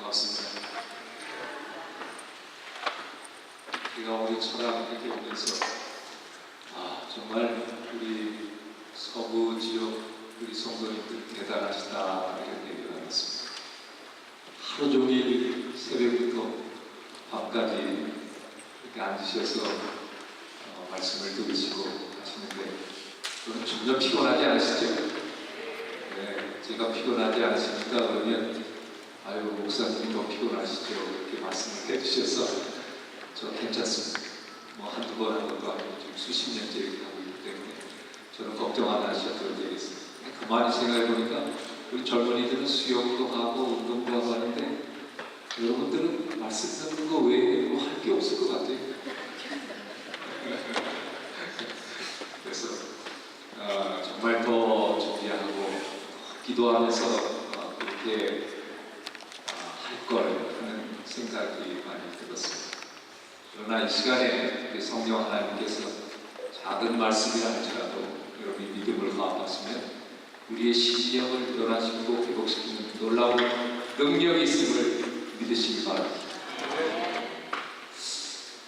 반갑습니다. 제가 우리 천안 이렇게 오면서 정말 우리 서부 지역 우리 성도님들 대단하시다 이런 얘기를 나눴습니다. 하루 종일 새벽부터 밤까지 이렇게 앉으셔서 말씀을 들으시고 하시는데 저는 점점 피곤하지 않으시죠? 네, 제가 피곤하지 않으십니까? 그러면 아유 목사님이 더 피곤하시죠? 이렇게 말씀을 해주셔서 저 괜찮습니다. 뭐 한두 번 한 것도 아니고 지금 수십 년째 이렇게 하고 있기 때문에 저는 걱정 안 하셔도 되겠습니다. 가만히 생각해보니까 우리 젊은이들은 수영도 하고 운동도 하고 하는데 여러분들은 말씀 듣는 거 외에 뭐 할 게 없을 것 같아요. 그래서 정말 더 준비하고 기도하면서 그렇게 할 걸 하는 생각이 많이 들었습니다. 그러나 이 시간에 우리 성령 하나님께서 작은 말씀이라 할지라도 여러분이 믿음을 가합하시면 우리의 심령을 변화시키고 회복시키는 놀라운 능력이 있음을 믿으시기 바랍니다.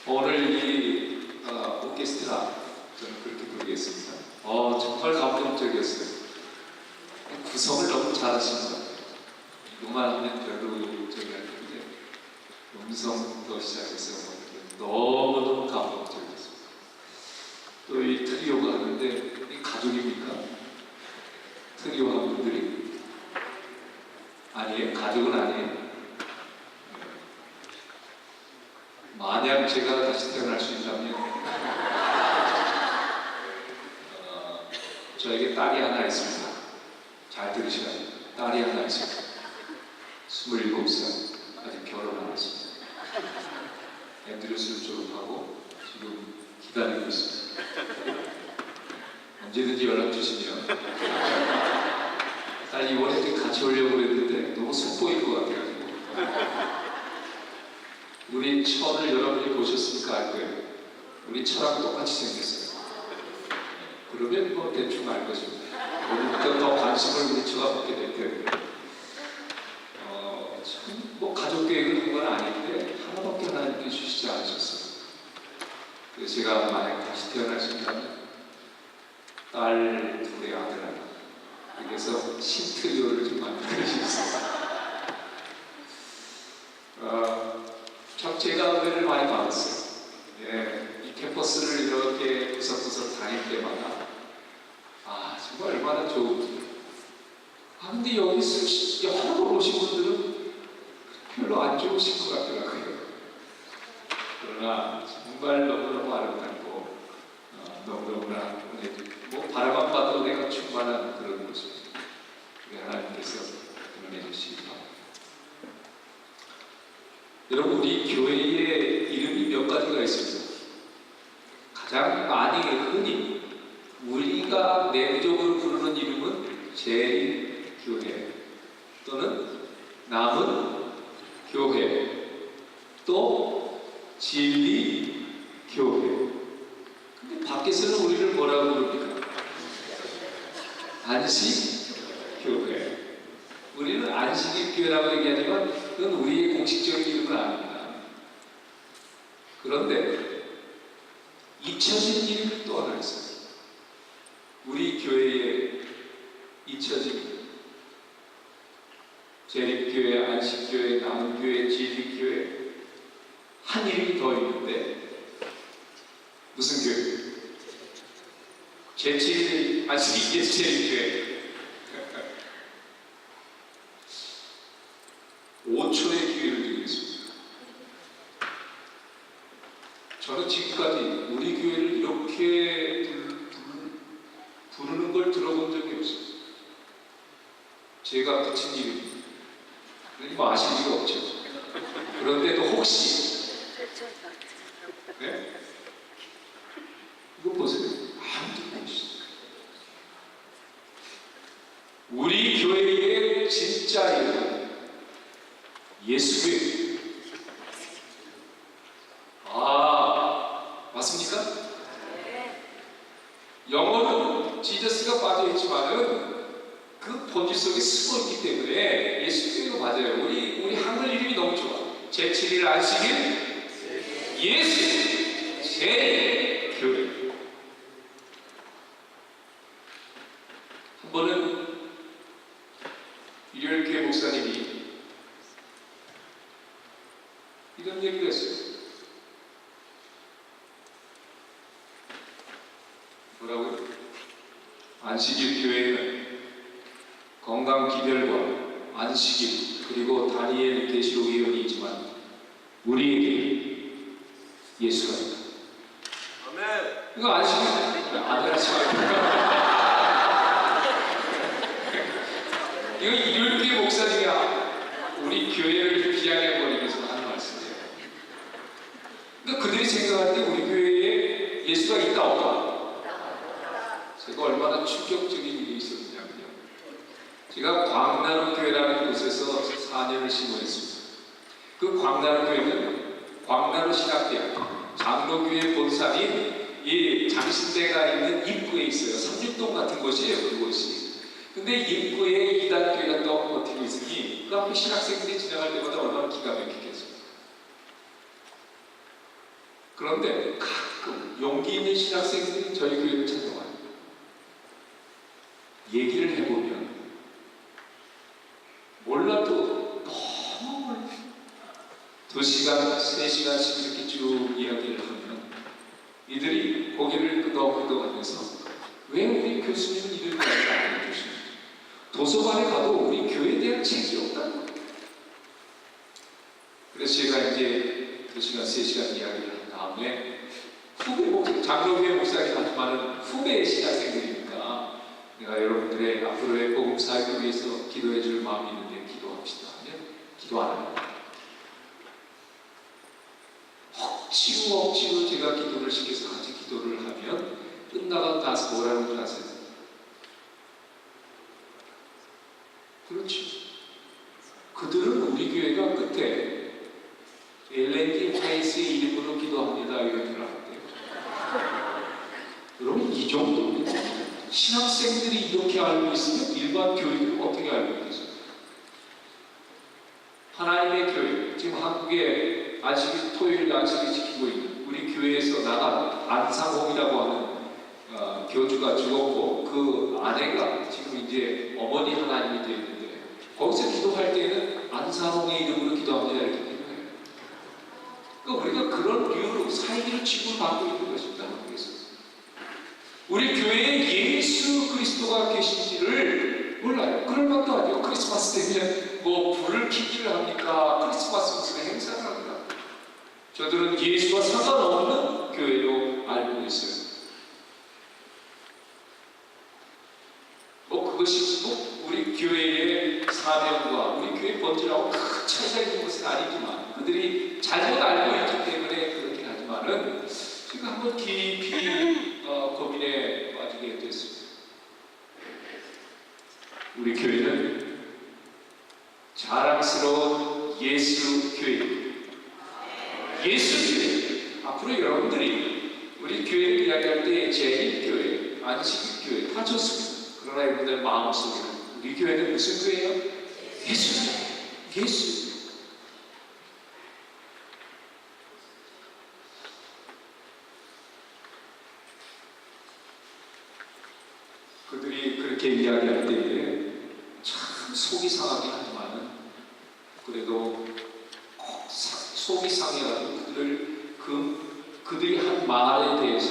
오늘 이 오케스트라 저는 그렇게 부르겠습니다. 정말 감동적이었어요. 구성을 너무 잘하신 것 같아요. 이것만 하면 별로 저기 할 텐데 음성부터 시작해서 너무너무 감동적이었습니다. 또 이 트리오가 하는데 이 가족입니까? 트리오 한 분들이 아니에요? 가족은 아니에요? 만약 제가 다시 태어날 수 있다면 저에게 딸이 하나 있습니다. 잘 들으셔야 돼요. 딸이 하나 있습니다. 27살 아직 결혼 안 했습니다. 앤드류스를 졸업하고 지금 기다리고 있습니다. 언제든지 연락 주시면 딸 이번에 같이 오려고 그랬는데 너무 속보일 것 같아가지고 우리 철을 여러분이 보셨으니까 알 거예요. 우리 철하고 똑같이 생겼어요. 그러면 뭐 대충 알 것입니다. 오늘부터 더 관심을 우리 철가 갖게 될 거예요. 뭐 가족 계획을 한 건 아닌데 하나밖에 하나님께 주시지 않으셨어요. 그래서 제가 만약 다시 태어날 수 있다면 딸 둘의 아들 하나 그래서 신트리오를 좀 만들고 싶습니다. 참 제가 은혜를 많이 받았어요. 예, 이 캠퍼스를 이렇게 구석구석 다닐 때마다 정말 얼마나 좋은지. 근데 여기 여러 번 오신 분들은 별로 안 좋으신 것 같더라고요. 그러나 정말 너무너무 아름답고 너무너무나 뭐 바라만 봐도 내가 충만한 그런 모습입니다. 우리 하나님께서 응원해 주시기 바랍니다. 여러분 우리 교회의 이름이 몇 가지가 있습니다. 가장 많이 흔히 우리가 내부적으로 부르는 이름은 재림교회 또는 남은 교회 또 진리교회. 근데 밖에서는 우리를 뭐라고 부릅니까? 안식교회. 우리는 안식일교회라고 얘기하지만 그건 우리의 공식적인 이름은 아닙니다. 그런데 잊혀진 이름이 또 하나 있어요. 우리 교회에 잊혀진 재림교회, 안식교회, 남은교회, 진리교회 한 이름이 더 있는데 무슨 교회? 제7일 안식일 재림교회. 5초의 기회를 드리겠습니다. 저는 지금까지 우리 교회를 이렇게 부르는 걸 들어본 적이 없어요. 제가 붙인 이름입니다. 뭐 아실 리가 없죠. 그런데도 혹시 네? 이거 보세요. 아무도 모르시죠. 우리 교회의 진짜 이름 예수교회. 맞습니까? 영어는 지저스가 빠져있지만은 그 본질 속에 숨어 있기 때문에 예수교회가 맞아요. 우리 한글 이름이 제7일 안식일 예수 제 교회. 한 번은 일요일교회 목사님이 이런 얘기를 했어요. 뭐라고요? 안식일 교회는 건강 기별과 안식일 그리고 다니엘 계시록 예언이 있지만 우리에게 예수가 있다. 아멘. 이거 안식일 안 하시나요? 이거 일요일교회 목사님이 우리 교회를 비양해버리면서 하는 말씀이에요. 그러니까 그들이 생각할 때 우리 교회에 예수가 있다 없다? 제가 얼마나 충격적인 일이 있었냐면요. 제가 광나루 교회라는 곳에서 4년을 신고했습니다. 그 광나루 교회는 광나루 신학대학 장로교회 본산인 이 장신대가 있는 입구에 있어요. 삼육동 같은 곳이에요. 그곳이. 근데 입구에 이단교회가 또 버티고 있으니 그 앞에 신학생들이 지나갈 때마다 얼마나 기가 막히겠어요. 그런데 가끔 용기 있는 신학생들이 저희 교회를 찾아와요. 얘기를 해보면 몰라도 너무 멀리 2시간, 3시간씩 이렇게 쭉 이야기를 하면 이들이 고개를 끄덕끄덕하면서 왜 우리 교수님은 이런 이야기를 안 해주시는지, 도서관에 가도 우리 교회에 대한 책이 없다는 거예요. 그래서 제가 이제 2시간, 3시간 이야기를 한 다음에 후배 목사, 장로교회 목사님 아주 많은 후배 신학생들이니까 내가 여러분들의 앞으로의 복음 사역을 위해서 기도해 줄 마음이 있는데 기도합시다 하면 기도 안 합니다. 억지로 제가 기도를 시켜서 같이 기도를 하면 끝나고 나서 뭐라는 줄 아세요? 그렇지. 그들은 우리 교회가 끝에 엘렌디 화이스의 이름으로 기도합니다 이런 줄 알았대요. 여러분 이 정도면 신학생들이 이렇게 알고 있으면 일반 교회들은 어떻게 알고 있겠어요? 하나님의 교회, 지금 한국에 안식일, 토요일 안식일 지키고 있는 우리 교회에서 나간 안상홍이라고 하는 교주가 죽었고 그 아내가 지금 이제 어머니 하나님이 되어 있는데 거기서 기도할 때는 안상홍의 이름으로 기도합니다 이렇게 기도해요. 그러니까 우리가 그런 이유로 사이비를 취급받고 있는 것입니다. 한국에서. 우리 교회에 예수 그리스도가 계신지를 몰라요. 그럴 만도 아니에요. 크리스마스 때면 뭐 불을 켜기를 합니까? 크리스마스 무슨 행사를 합니까? 저들은 예수와 상관없는 교회로 알고 있어요. 뭐 그것이 꼭 우리 교회의 사명과 우리 교회 본질하고 큰 차이가 있는 것은 아니지만 그들이 잘못 알고 있기 때문에 그렇긴 하지만은 제가 한번 깊이 고민에 빠지게 됐습니다. 우리 교회는 자랑스러운 예수 교회, 예수 교회. 앞으로 여러분들이 우리 교회를 이야기할 때 제1교회, 안식교회 다 좋습니다. 그러나 여러분들 마음속에는 우리 교회는 무슨 교회예요? 예수 교회. 예수. 그들이 그렇게 이야기할 때에 참 속이 상하긴 하지만은 그래도 꼭 속이 상해가지고 그들이 한 말에 대해서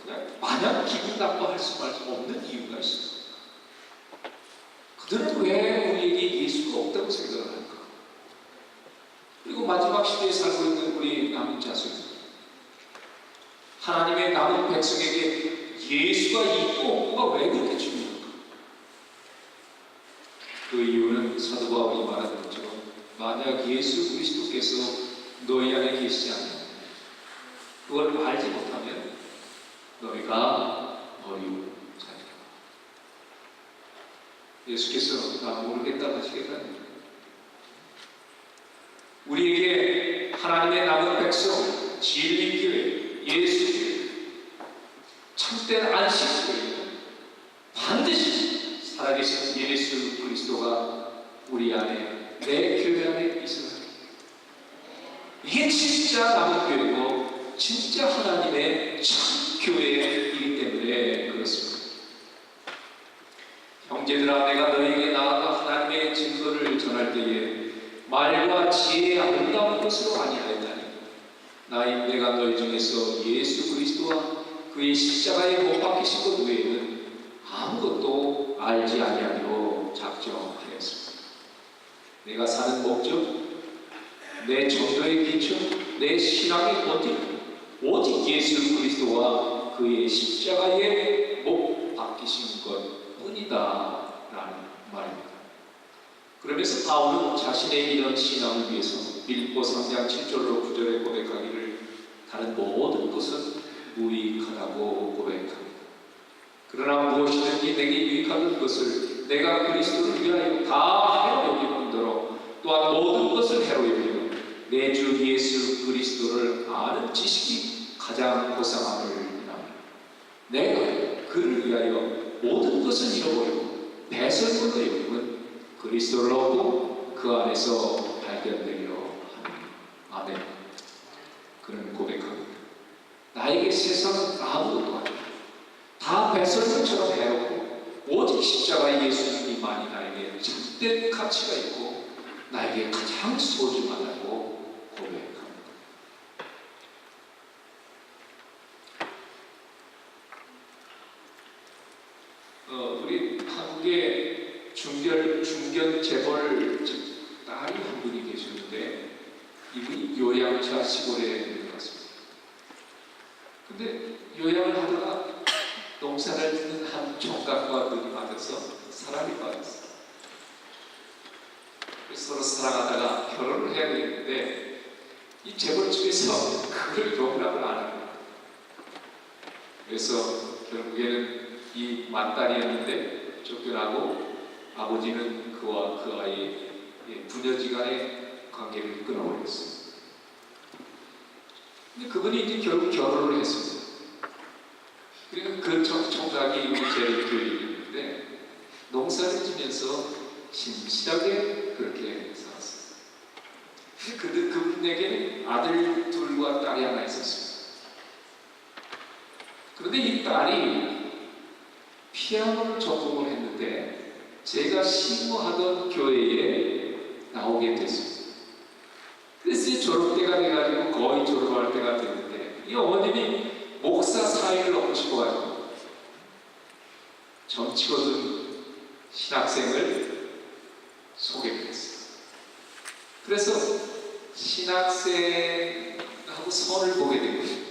그냥 마냥 기분 나빠할 수밖에 없는 이유가 있어요. 그들은 왜 우리에게 예수가 없다고 생각을 할까? 그리고 마지막 시대에 살고 있는 우리 남은 자손, 하나님의 남은 백성에게 예수가 있고 없고가 왜 그렇게 중요한가? 그 이유는 사도 바울이 말하는 것처럼 만약 예수 그리스도께서 너희 안에 계시지 않으면 그걸 알지 못하면 너희가 어리운 자니라. 예수께서 나 모르겠다고 하시겠다는 우리에게 하나님의 남은 백성, 진리교회, 예수교회, 참된 안식교회 반드시 살아계신 예수 그리스도가 우리 안에 내 교회 안에 있어야 합니다. 이게 진짜 남은 교회고 진짜 하나님의 참 교회이기 때문에 그렇습니다. 형제들아, 내가 너에게 나아가 하나님의 증거를 전할 때에 말과 지혜의 아름다운 것으로 아니하였다니, 내가 너희 중에서 예수 그리스도와 그의 십자가에 못 박히신 것 외에는 아무것도 알지 아니하기로 작정하였습니다. 내가 사는 목적, 내 전도의 기초, 내 신앙의 본질, 오직 예수 그리스도와 그의 십자가에 못 박히신 것 뿐이다 라는 말입니다. 그러면서 바울은 자신의 이런 신앙을 위해서 빌립보 3장 7절로 9절에 고백하기를 다른 모든 것은 무익하다고 고백합니다. 그러나 무엇이든지 내게 유익한 것을 내가 그리스도를 위하여 다 해로 여기므로 또한 모든 것을 해로 여기며 내 주 예수 그리스도를 아는 지식이 가장 고상함을 내가 그를 위하여 모든 것을 잃어버리고 배설물로 여김은 그리스도를 얻고 그 안에서 발견되리라 하니 아멘. 그는 고백합니다. 나에게 세상은 아무것도 아니다. 다 배설물처럼 해롭고 오직 십자가 예수님만이 나에게 참된 가치가 있고 나에게 가장 소중하다고 고백합니다. 우리 한국에 중견 재벌 딸이 한 분이 계셨는데 이분이 요양차 시골에 있는 것 같습니다. 근데 요양을 하다가 농사를 짓는 한 총각과 눈이 맞아서 사랑이 빠졌어요. 그래서 서로 사랑하다가 결혼을 해야 되는데 이 재벌집에서 그걸 용납을 안 합니다. 그래서 결국에는 이 맏딸이었는데 쫓겨나고 아버지는 그와 그 아이의 부녀지간의 관계를 끊어버렸어요. 근데 그분이 이제 결국 결혼을 했습니다. 그리고 그 총각이 우리 제일교회에 있는데 농사를 지면서 신실하게 그렇게 살았어요. 근데 그분에게 아들 둘과 딸이 하나 있었습니다. 그런데 이 딸이 피아노를 전공을 했는데 제가 신고하던 교회에 나오게 됐습니다. 그래서 이 졸업때가 돼가지고 거의 졸업할 때가 됐는데 이 어머님이 목사 사회를 넣고 싶어가지고 정치거든 신학생을 소개했어요. 그래서 신학생하고 선을 보게 된 거예요.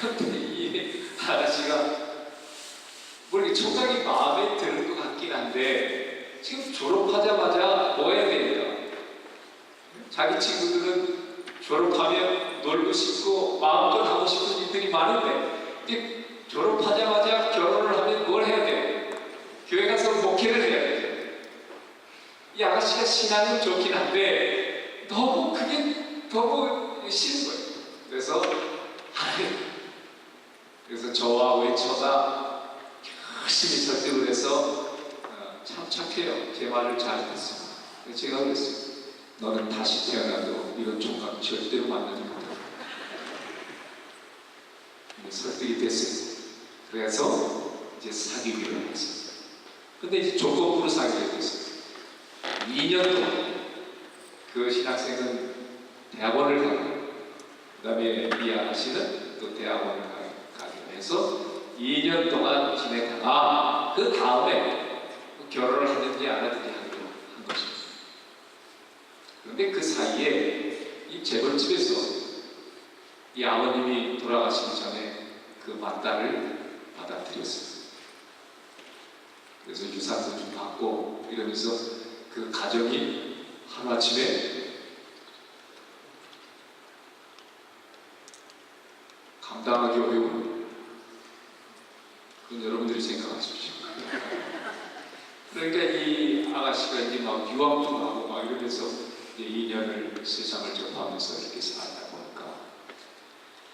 그런데 이 아저씨가 뭐 총각이 마음에 드는 것 같긴 한데 지금 졸업하자마자 뭐 해야 됩니다. 자기 친구들은 졸업하면 놀고 싶고 마음껏 하고 싶은 일들이 많은데 근데 졸업하자마자 결혼을 하면 뭘 해야 돼요? 교회 가서 목회를 해야 되죠. 이 아가씨가 신앙은 좋긴 한데 너무 그게 너무 싫은 거예요. 그래서 저와 외처가 열심히 설득을 해서 참 착해요. 제 말을 잘 듣습니다. 제가 그랬어요. 너는 다시 태어나도 이런 총각 절대로 만나지 못한다. 설득이 됐어요. 그래서 이제 사귀기로 했어요. 근데 이제 조건부로 사귀게 됐어요. 2년 동안 그 신학생은 대학원을 가고 그 다음에 이 아저씨는 또 대학원을 가기로 해서 2년 동안 지내다가 그 다음에 결혼을 하든지 안 하든지 하기로 한 것입니다. 그런데 그 사이에 이 재벌집에서 이 아버님이 돌아가시기 전에 그 맏딸을 받아들였어요. 그래서 유산도 좀 받고 이러면서 그 가정이 하루아침에 감당하기 어려운 그건 여러분들이 생각하십시오. 그러니까 이 아가씨가 이제 막 유학도 가고 막 이러면서 이제 2년을 세상을 접하면서 이렇게 살았다고 할까.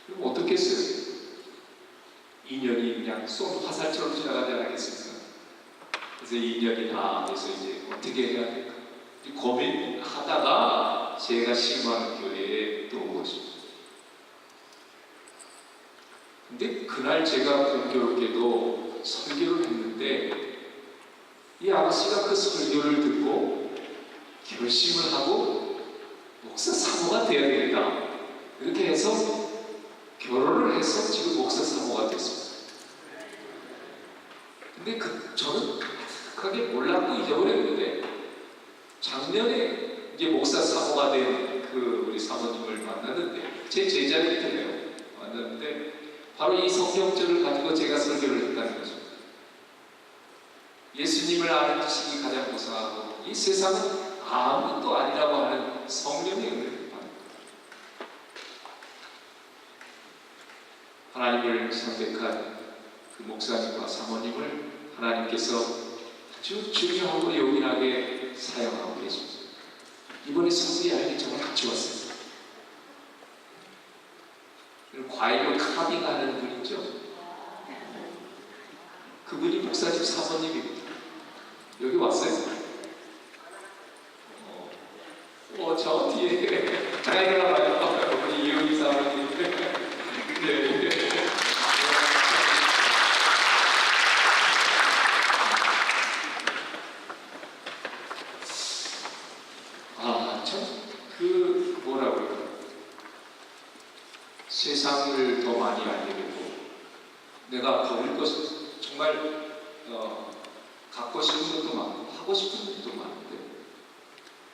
그럼 어떻겠어요? 2년이 그냥 쏜 화살처럼 지나가지 않겠습니까? 그래서 2년이 다 돼서 이제 어떻게 해야 될까? 고민하다가 제가 심한 교회에 또 오십니다. 근데 그날 제가 공교롭게도 설교를 했는데 이 아저씨가 그 설교를 듣고 결심을 하고 목사 사모가 되어야 되겠다 이렇게 해서 결혼을 해서 지금 목사 사모가 됐습니다. 근데 저는 크게 몰랐고 잊어버렸는데 작년에 이제 목사 사모가 된 그 우리 사모님을 만났는데 제 제자님이에요. 만났는데 바로 이 성경절을 가지고 제가 설교를 했다는 거죠. 예수님을 아는 지식이 가장 고상하고 이 세상은 아무것도 아니라고 하는 성령의 은혜를 받는 하나님을 선택한 그 목사님과 사모님을 하나님께서 아주 중요하고 요긴하게 사용하고 계십니다. 이번에 선물이 알기 정말 같이 왔습니다. 과일로 카빙하는 분 있죠? 그분이 목사님 사모님입니다. 여기 왔어요? 저 뒤에 다이가 봐요. 우리 이용희 사모님. 네. 세상을 더 많이 알게 되고 내가 버릴 것은 정말 갖고 싶은 것도 많고 하고 싶은 것도 많은데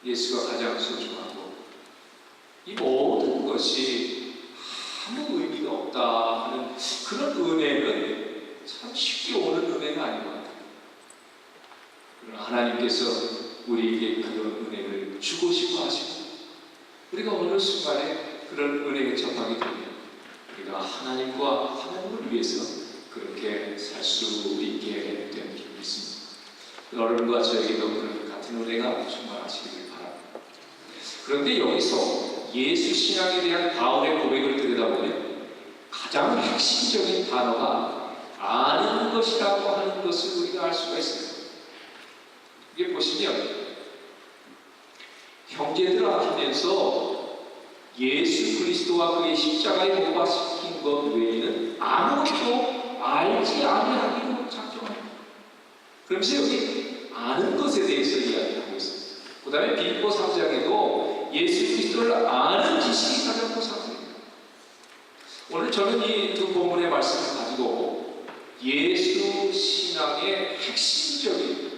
예수가 가장 소중하고 이 모든 것이 아무 의미가 없다 하는 그런 은혜는 참 쉽게 오는 은혜가 아닌 것 같아요. 그러나 하나님께서 우리에게 그런 은혜를 주고 싶어 하시고 우리가 어느 순간에 그런 은혜에 접하게 되면 우리가 하나님을 위해서 그렇게 살 수 있게 되는 줄 믿습니다. 여러분과 저에게도 그런 같은 은혜가 충만하시기를 바랍니다. 그런데 여기서 예수 신앙에 대한 바울의 고백을 들여다보면 가장 핵심적인 단어가 아는 것이라고 하는 것을 우리가 알 수가 있습니다. 이게 보시면 형제들아 하면서 예수 그리스도와 그의 십자가에 못 박히신 것 외에는 아무것도 알지 아니하기로 작정합니다. 그러면서 여기 아는 것에 대해서 이야기하고 있습니다. 그 다음에 빌립보 3장에도 예수 그리스도를 아는 지식이 가장 고상합니다. 오늘 저는 이 두 본문의 말씀을 가지고 예수 신앙의 핵심적인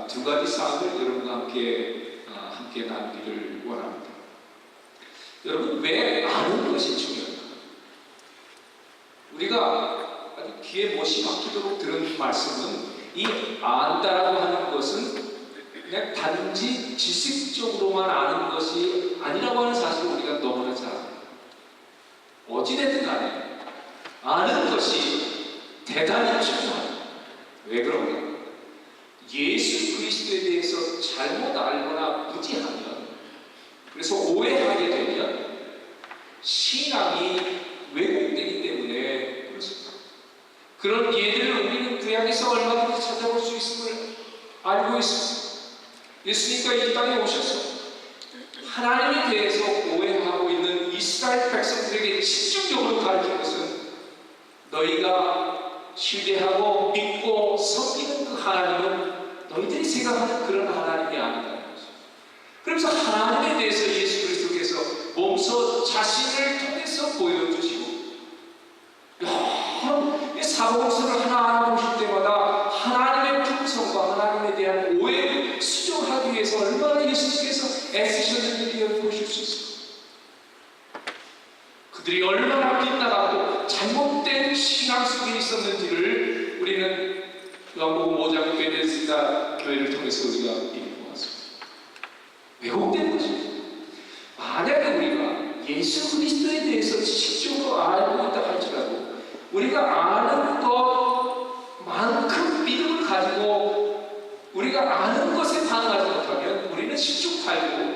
두 가지 사항을 여러분과 함께 나누기를 원합니다. 여러분, 왜 아는 것이 중요한가? 우리가 아주 귀에 못이 박히도록 들은 말씀은 이 안다라고 하는 것은 그냥 단지 지식적으로만 아는 것이 아니라고 하는 사실을 우리가 너무나 잘 압니다. 어찌됐든 간에 아는 것이 대단히 중요합니다. 왜 그런가? 예수 그리스도에 대해서 잘못 알거나 무지하면 그래서 오해하게 되면 신앙이 왜곡되기 때문에 그렇습니다. 그런 예들을 우리는 구약에서 얼마든지 찾아볼 수 있음을 알고 있습니다. 예수님과 이 땅에 오셔서 하나님에 대해서 오해하고 있는 이스라엘 백성들에게 집중적으로 가르친 것은 너희가 신뢰하고 믿고 섬기는 그 하나님은 너희들이 생각하는 그런 하나님이 아니다. 그래서 하나님에 대해서 예수 그리스도께서 몸소 자신을 통해서 보여주시고 여러 사복서를 하나하나 보실 때마다 하나님의 품성과 하나님에 대한 오해를 수정하기 위해서 얼마나 예수님께서 애쓰셨는지 보실 수 있습니다. 그들이 얼마나 빗나가고 잘못된 신앙 속에 있었는지를 우리는 요한복음 5장 베데스다 교회를 통해서 우리가 읽고 왔습니다. 왜곡된 것입니다. 만약에 우리가 예수 그리스도에 대해서 지식적으로 알고 있다 할지라도 우리가 아는 것만큼 믿음을 가지고 우리가 아는 것에 반응하지 못하면 우리는 실족하고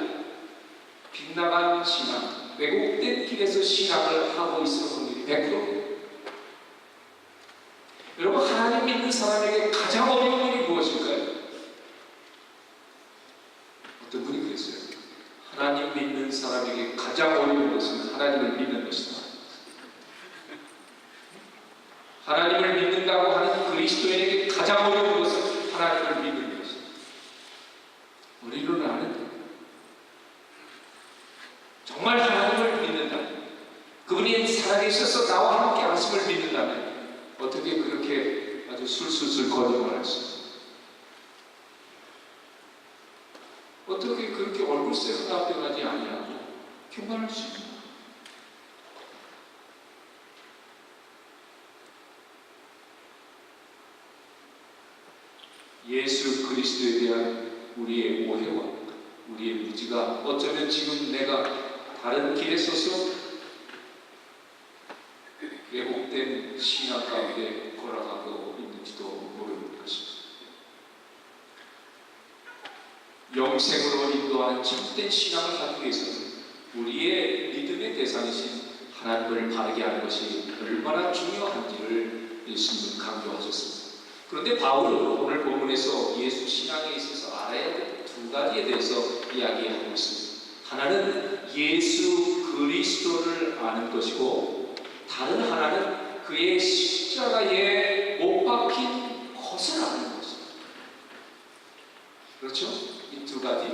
빗나간 신앙, 왜곡된 길에서 신앙을 하고 있을 확률이 100%입니다. 여러분, 하나님 믿는 사람에게 가장 어려운 일이 무엇일까요? 어떤 분이 그랬어요. 하나님 믿는 사람에게 가장 어려운 것은 하나님을 믿는 것이다. 하나님을 믿는다고 하는 그리스도인에게 가장 어려운 것은 하나님을 믿는 것이다. 우리는 아는데 정말 하나님을 믿는다, 그분이 살아계셔서 나와 함께 하심을 믿는다면 어떻게 그렇게 아주 술술술 거짓말할 수 있어요? 어떻게 그렇게 얼굴색 하나 변하지 아니하고 교만할 수 있는가? 예수 그리스도에 대한 우리의 오해와 우리의 무지가 어쩌면 지금 내가 다른 길에 서서 왜곡된 신앙 가운데 걸어가고 있는지도 모르는 것입니다. 영생으로 인도하는 참된 신앙을 하기 위해서는 우리의 믿음의 대상이신 하나님을 바르게 하는 것이 얼마나 중요한지를 예수님은 강조하셨습니다. 그런데 바울은 오늘 본문에서 예수 신앙에 있어서 알아야 될 두 가지에 대해서 이야기하고 있습니다. 하나는 예수 그리스도를 아는 것이고, 다른 하나는 그의 십자가에 못 박힌 것을 아는 것입니다. 그렇죠? 이 두 가지.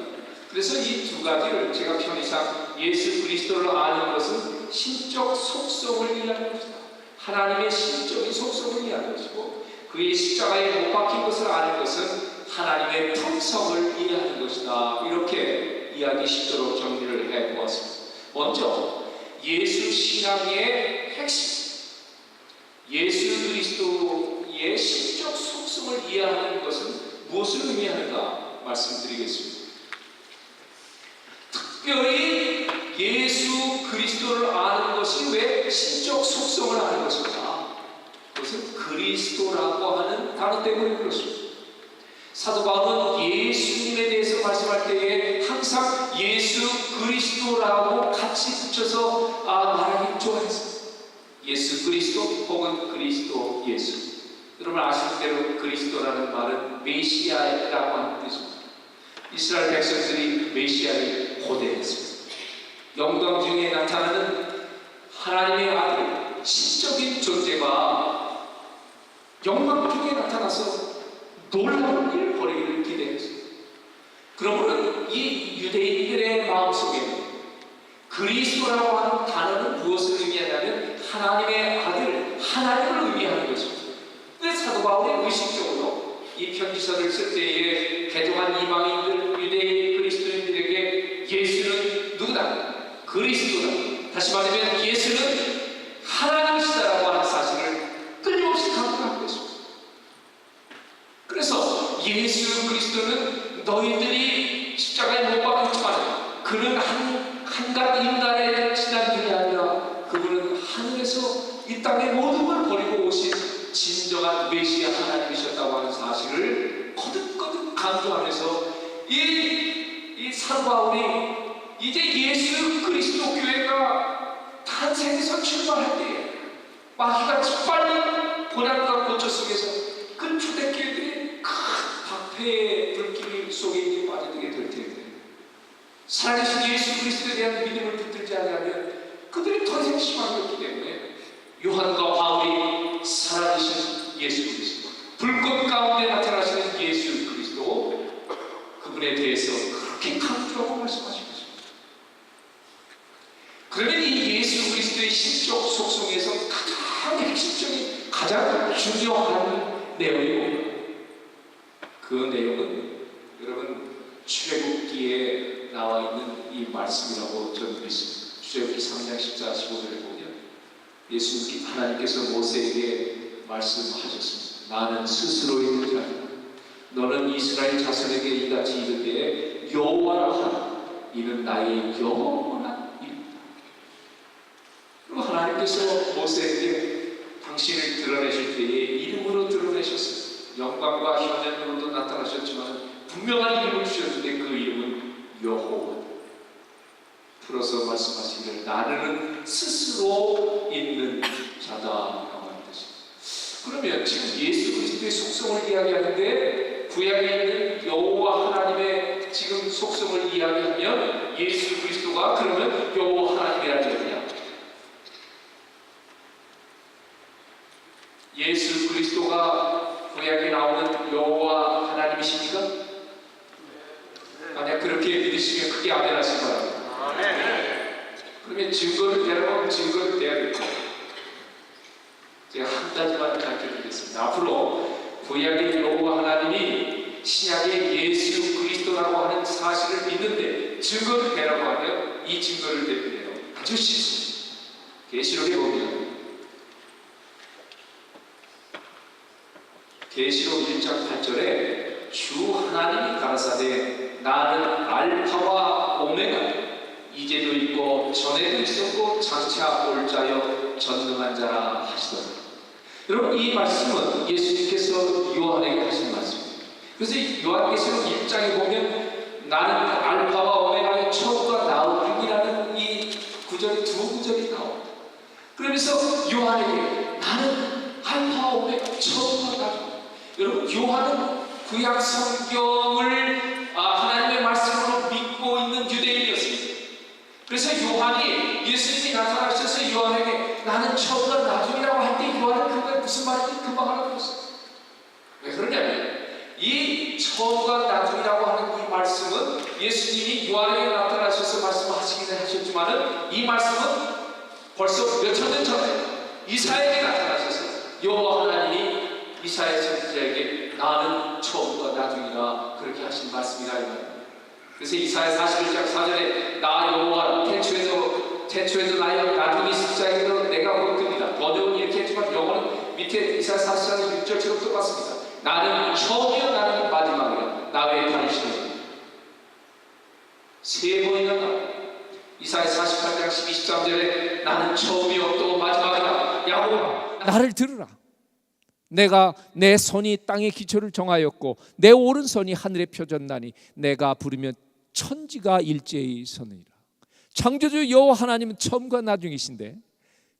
그래서 이 두 가지를 제가 편의상 예수 그리스도를 아는 것은 신적 속성을 이해하는 것이다, 하나님의 신적인 속성을 이해하는 것이고, 그의 십자가에 못 박힌 것을 아는 것은 하나님의 품성을 이해하는 것이다. 이렇게 이야기 쉽도록 정리를 해보았습니다. 먼저 예수 신앙의 핵심, 예수 그리스도의 신적 속성을 이해하는 것은 무엇을 의미하는가 말씀드리겠습니다. 특별히 예수 그리스도를 아는 것이 왜 신적 속성을 아는 것인가? 그것은 그리스도라고 하는 단어 때문에 그렇습니다. 사도 바울은 예수님에 대해서 말씀할 때에 항상 예수 그리스도라고 같이 붙여서 말하기 좋아했습니다. 예수 그리스도 혹은 그리스도 예수. 여러분 아시는 대로 그리스도라는 말은 메시아라고 하는 뜻입니다. 이스라엘 백성들이 메시아를 고대했습니다. 영광 중에 나타나는 하나님의 아들, 신적인 존재가 영광 중에 나타나서 놀라운 일을 벌이기를 기대했습니다. 그러므로 이 유대인들의 마음속에는 그리스도라고 하는 단어는 무엇을 의미하냐면 하나님의 아들, 하나님을 의미하는 것입니다. 그래서 사도 바울이 의식적으로 이 편지서를 쓸 때에 개종한 이방인들, 유대인 그리스도인들에게 예수는 누구다? 그리스도다. 다시 말하면 예수는 하나님이시다라고 하는 사실을 끊임없이 강조하는 것입니다. 그래서 예수 그리스도는 너희들이 십자가에 못 박혔지만 그는 한갓 인간의 지난 길이 아니라 그분은 하늘에서 이 땅의 모든 걸 버리고 오신 진정한 메시아 하나님이셨다고 하는 사실을 거듭거듭 강조하면서 이 사도 바울이 이제 예수 그리스도 교회가 탄생해서 출발할 때에 마귀가 짓밟는 고난과 고초 속에서 그 초대교회들이 큰 박해의 불길 속에 이제 빠져들게 될 텐데, 살아계신 예수 그리스도에 대한 믿음을 붙들지 않으면 그들이 더 이상 희망이 없기 때문에 요한과 바울이 살아계신 예수 그리스도, 불꽃 가운데 나타나시는 예수 그리스도, 그분에 대해서 그렇게 강조하고 말씀하신 것입니다. 그러면 이 예수 그리스도의 신적 속성에서 가장 핵심적인, 가장 중요한 내용이 뭐예요? 그 내용은 여러분 출애굽기에 나와 있는 이 말씀이라고 저는 믿습니다. 출애굽기 3장 14, 15절에 보면 예수님 하나님께서 모세에게 말씀하셨습니다. 나는 스스로 있는 자, 너는 이스라엘 자손에게 이같이 이르되 여호와라 하라. 이는 나의 영원한 이름이다. 그리고 하나님께서 모세에게 당신을 드러내실 때에 이름으로 드러내셨습니다. 영광과 현현으로도 나타나셨지만 분명한 이름을 주셨는데 그 이름은 여호와. 풀어서 말씀하시기를 나는 스스로 있는 자다라고 하는 뜻입니다. 그러면 지금 예수 그리스도의 속성을 이야기하는데 구약에 있는 여호와 하나님의 지금 속성을 이야기하면 예수 그리스도가 그러면 여호와 하나님이라는 거냐? 예수 그리스도가 구약에 나오는 여호와 하나님이십니까? 만약 그렇게 믿으시면 크게 아멘 하시기 바랍니다. 그러면 증거를 대라면 증거를 대야겠죠. 제가 한 가지만 가르쳐드리겠습니다. 앞으로 구약의 여호와 하나님이 신약의 예수 그리스도라고 하는 사실을 믿는데 증거를 대라고 하면 이 증거를 대표해요. 아주 쉽습니다. 계시록에 보면 계시록 1장 8절에 주 하나님이 가라사대 나는 알파와 오메가 이제도 있고 전에도 있었고 장차 올 자여 전능한 자라 하시더라. 여러분, 이 말씀은 예수님께서 요한에게 하신 말씀입니다. 그래서 요한계시록 1장에 보면 나는 알파와 오메가의 처음과 나중이라는 이 구절이 두 구절이 나옵니다. 그러면서 요한에게 나는 알파와 오메가 처음과 나중. 여러분, 요한은 구약 성경을 하나님의 말씀으로 믿고 있는 유대인이었습니다. 그래서 요한이 예수님이 나타나셔서 요한에게 나는 처음과 나중이라고 할 때 요한은 그게 무슨 말인지 금방 알아들었어요. 왜 그러냐면 이 처음과 나중이라고 하는 이 말씀은 예수님이 요한에게 나타나셔서 말씀하시긴 하셨지만은 이 말씀은 벌써 몇 천 년 전에 이사야에게 나타나셔서 여호와 하나님이 이사야 선지자에게 나는 처음과 나중이라 그렇게 하신 말씀이라 이 말입니다. 그래서 이사야 41장 4절에 나 여호와 태초에도 나의 나중이 십자에도 내가 볼 겁니다. 번역은 이렇게 했지만 영어는 밑에 이사야 44장 6절처럼 똑같습니다. 나는 처음이요 나는 마지막이요 나 외에 다른 신이 세 번이나 나옵니다. 이사야 48장 12, 13절에 나는 처음이요 또 마지막이다. 야곱아 나를 들으라. 내가 내 손이 땅의 기초를 정하였고 내 오른손이 하늘에 펴졌나니 내가 부르면 천지가 일제히 서느니라. 창조주 여호와 하나님은 처음과 나중이신데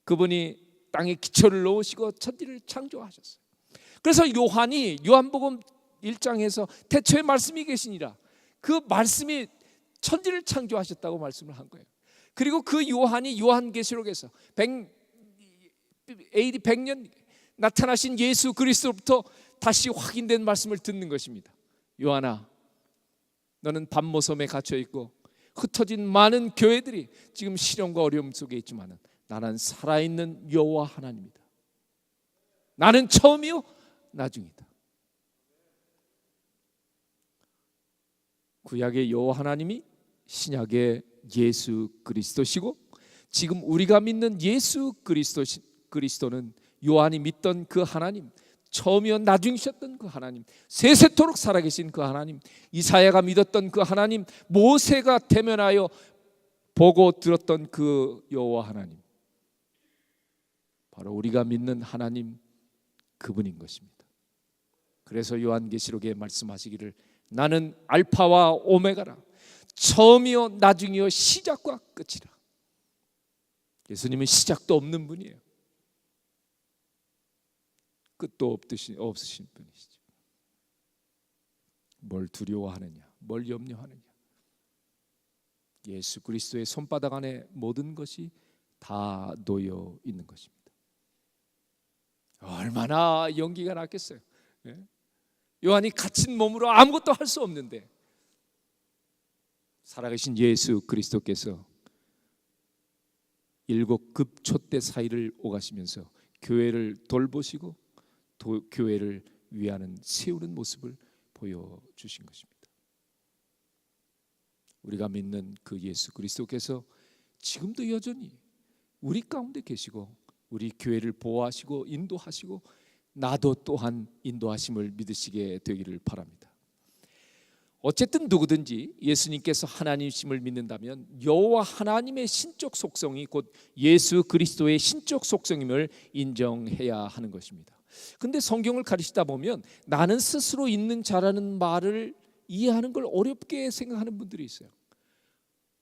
그분이 땅의 기초를 놓으시고 천지를 창조하셨어요. 그래서 요한이 요한복음 1장에서 태초에 말씀이 계시니라 그 말씀이 천지를 창조하셨다고 말씀을 한 거예요. 그리고 그 요한이 요한계시록에서 AD 100년 나타나신 예수 그리스도로부터 다시 확인된 말씀을 듣는 것입니다. 요한아, 너는 밤모섬에 갇혀 있고 흩어진 많은 교회들이 지금 시련과 어려움 속에 있지만 나는 살아있는 여호와 하나님이다. 나는 처음이요 나중이다. 구약의 여호와 하나님이 신약의 예수 그리스도시고 지금 우리가 믿는 예수 그리스도는 요한이 믿던 그 하나님, 처음이요 나중이셨던 그 하나님, 세세토록 살아계신 그 하나님, 이사야가 믿었던 그 하나님, 모세가 대면하여 보고 들었던 그 여호와 하나님, 바로 우리가 믿는 하나님 그분인 것입니다. 그래서 요한계시록에 말씀하시기를 나는 알파와 오메가라, 처음이요 나중이요 시작과 끝이라. 예수님은 시작도 없는 분이에요. 끝도 없으신 분이시죠. 뭘 두려워하느냐, 뭘 염려하느냐. 예수 그리스도의 손바닥 안에 모든 것이 다 놓여 있는 것입니다. 얼마나 용기가 났겠어요. 요한이 갇힌 몸으로 아무것도 할 수 없는데 살아계신 예수 그리스도께서 7급 촛대 사이를 오가시면서 교회를 돌보시고 교회를 위하는 세우는 모습을 보여주신 것입니다. 우리가 믿는 그 예수 그리스도께서 지금도 여전히 우리 가운데 계시고 우리 교회를 보호하시고 인도하시고 나도 또한 인도하심을 믿으시게 되기를 바랍니다. 어쨌든 누구든지 예수님께서 하나님이심을 믿는다면 여호와 하나님의 신적 속성이 곧 예수 그리스도의 신적 속성임을 인정해야 하는 것입니다. 근데 성경을 가르치다 보면 나는 스스로 있는 자라는 말을 이해하는 걸 어렵게 생각하는 분들이 있어요.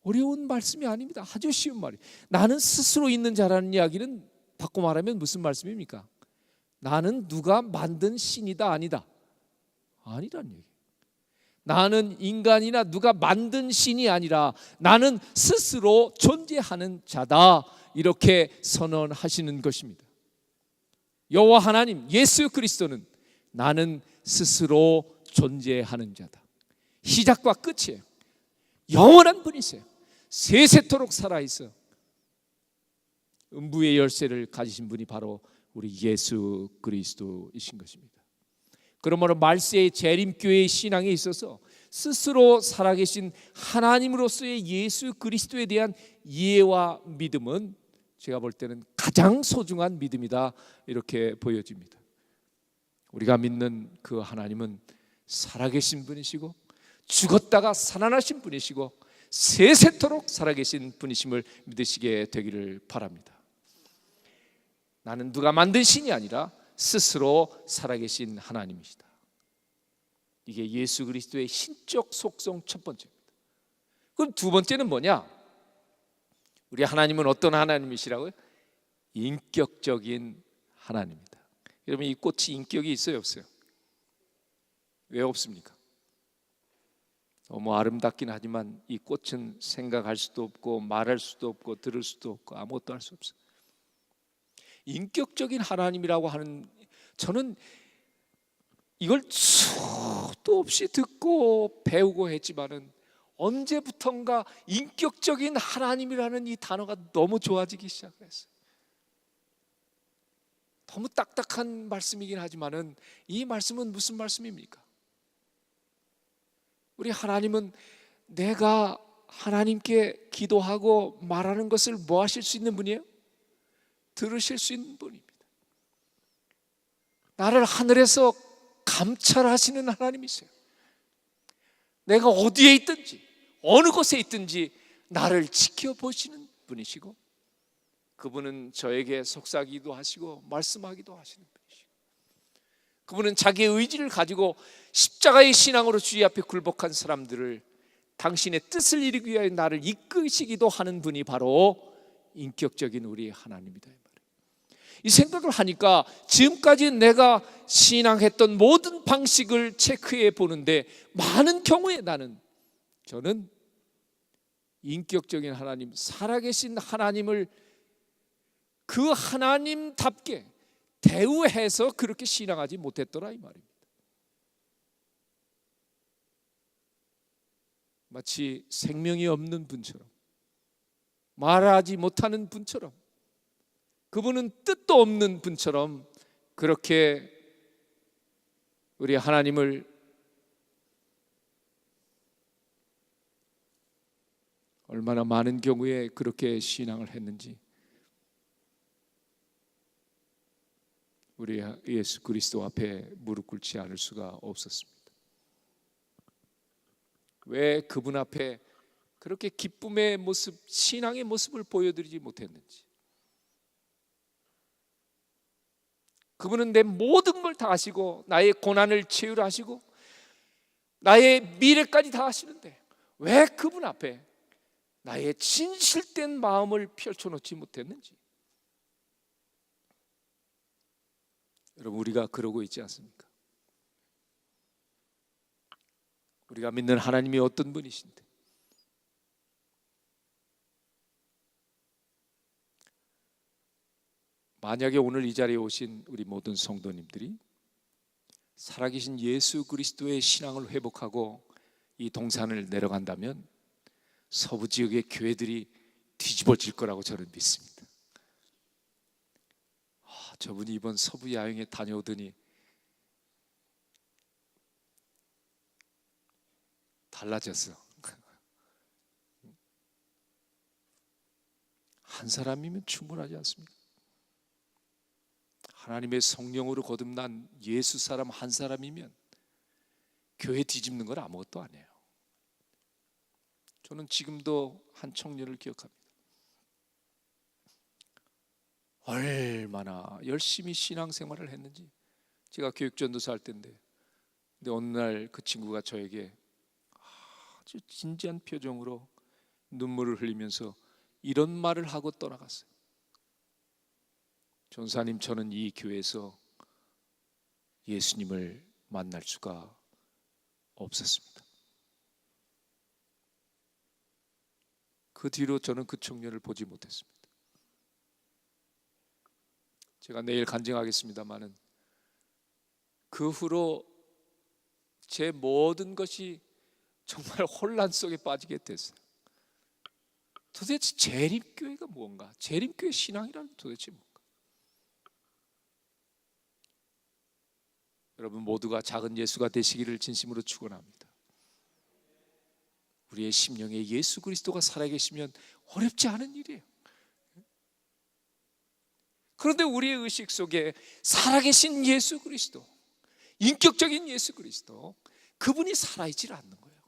어려운 말씀이 아닙니다. 아주 쉬운 말이에요. 나는 스스로 있는 자라는 이야기는 바꿔 말하면 무슨 말씀입니까? 나는 누가 만든 신이다 아니다. 아니란 얘기예요. 나는 인간이나 누가 만든 신이 아니라 나는 스스로 존재하는 자다, 이렇게 선언하시는 것입니다. 여호와 하나님 예수 그리스도는 나는 스스로 존재하는 자다. 시작과 끝이에요. 영원한 분이세요. 세세토록 살아있어 음부의 열쇠를 가지신 분이 바로 우리 예수 그리스도이신 것입니다. 그러므로 말세의 재림교회의 신앙에 있어서 스스로 살아계신 하나님으로서의 예수 그리스도에 대한 이해와 믿음은 제가 볼 때는 가장 소중한 믿음이다, 이렇게 보여집니다. 우리가 믿는 그 하나님은 살아계신 분이시고 죽었다가 살아나신 분이시고 세세토록 살아계신 분이심을 믿으시게 되기를 바랍니다. 나는 누가 만든 신이 아니라 스스로 살아계신 하나님이시다. 이게 예수 그리스도의 신적 속성 첫 번째입니다. 그럼 두 번째는 뭐냐? 우리 하나님은 어떤 하나님이시라고요? 인격적인 하나님입니다. 여러분, 이 꽃이 인격이 있어요, 없어요? 왜 없습니까? 너무 아름답긴 하지만 이 꽃은 생각할 수도 없고 말할 수도 없고 들을 수도 없고 아무것도 할 수 없어요. 인격적인 하나님이라고 하는, 저는 이걸 수도 없이 듣고 배우고 했지만은 언제부턴가 인격적인 하나님이라는 이 단어가 너무 좋아지기 시작했어요. 너무 딱딱한 말씀이긴 하지만은 이 말씀은 무슨 말씀입니까? 우리 하나님은 내가 하나님께 기도하고 말하는 것을 뭐 하실 수 있는 분이에요? 들으실 수 있는 분입니다. 나를 하늘에서 감찰하시는 하나님이세요. 내가 어디에 있든지 어느 곳에 있든지 나를 지켜보시는 분이시고, 그분은 저에게 속삭이기도 하시고 말씀하기도 하시는 분이시고, 그분은 자기의 의지를 가지고 십자가의 신앙으로 주의 앞에 굴복한 사람들을 당신의 뜻을 이루기 위하여 나를 이끄시기도 하는 분이 바로 인격적인 우리 하나님이다, 이 말이에요. 이 생각을 하니까 지금까지 내가 신앙했던 모든 방식을 체크해 보는데 많은 경우에 저는 인격적인 하나님, 살아계신 하나님을 그 하나님답게 대우해서 그렇게 신앙하지 못했더라, 이 말입니다. 마치 생명이 없는 분처럼, 말하지 못하는 분처럼, 그분은 뜻도 없는 분처럼 그렇게 우리 하나님을 얼마나 많은 경우에 그렇게 신앙을 했는지 우리 예수 그리스도 앞에 무릎 꿇지 않을 수가 없었습니다. 왜 그분 앞에 그렇게 기쁨의 모습, 신앙의 모습을 보여드리지 못했는지. 그분은 내 모든 걸 다 하시고 나의 고난을 치유하시고 나의 미래까지 다 하시는데 왜 그분 앞에 나의 진실된 마음을 펼쳐놓지 못했는지. 여러분, 우리가 그러고 있지 않습니까? 우리가 믿는 하나님이 어떤 분이신데, 만약에 오늘 이 자리에 오신 우리 모든 성도님들이 살아계신 예수 그리스도의 신앙을 회복하고 이 동산을 내려간다면 서부 지역의 교회들이 뒤집어질 거라고 저는 믿습니다. 저분이 이번 서부 야영에 다녀오더니 달라졌어. 한 사람이면 충분하지 않습니까? 하나님의 성령으로 거듭난 예수 사람 한 사람이면 교회 뒤집는 건 아무것도 아니에요. 저는 지금도 한 청년을 기억합니다. 얼마나 열심히 신앙생활을 했는지. 제가 교육전도사 할 때인데, 근데 어느 날 그 친구가 저에게 아주 진지한 표정으로 눈물을 흘리면서 이런 말을 하고 떠나갔어요. 전사님, 저는 이 교회에서 예수님을 만날 수가 없었습니다. 그 뒤로 저는 그 청년을 보지 못했습니다. 제가 내일 간증하겠습니다마는 그 후로 제 모든 것이 정말 혼란 속에 빠지게 됐어요. 도대체 재림교회가 뭔가? 재림교회 신앙이란 도대체 뭔가? 여러분 모두가 작은 예수가 되시기를 진심으로 축원합니다. 우리의 심령에 예수 그리스도가 살아계시면 어렵지 않은 일이에요. 그런데 우리의 의식 속에 살아계신 예수 그리스도, 인격적인 예수 그리스도, 그분이 살아있지 않는 거예요.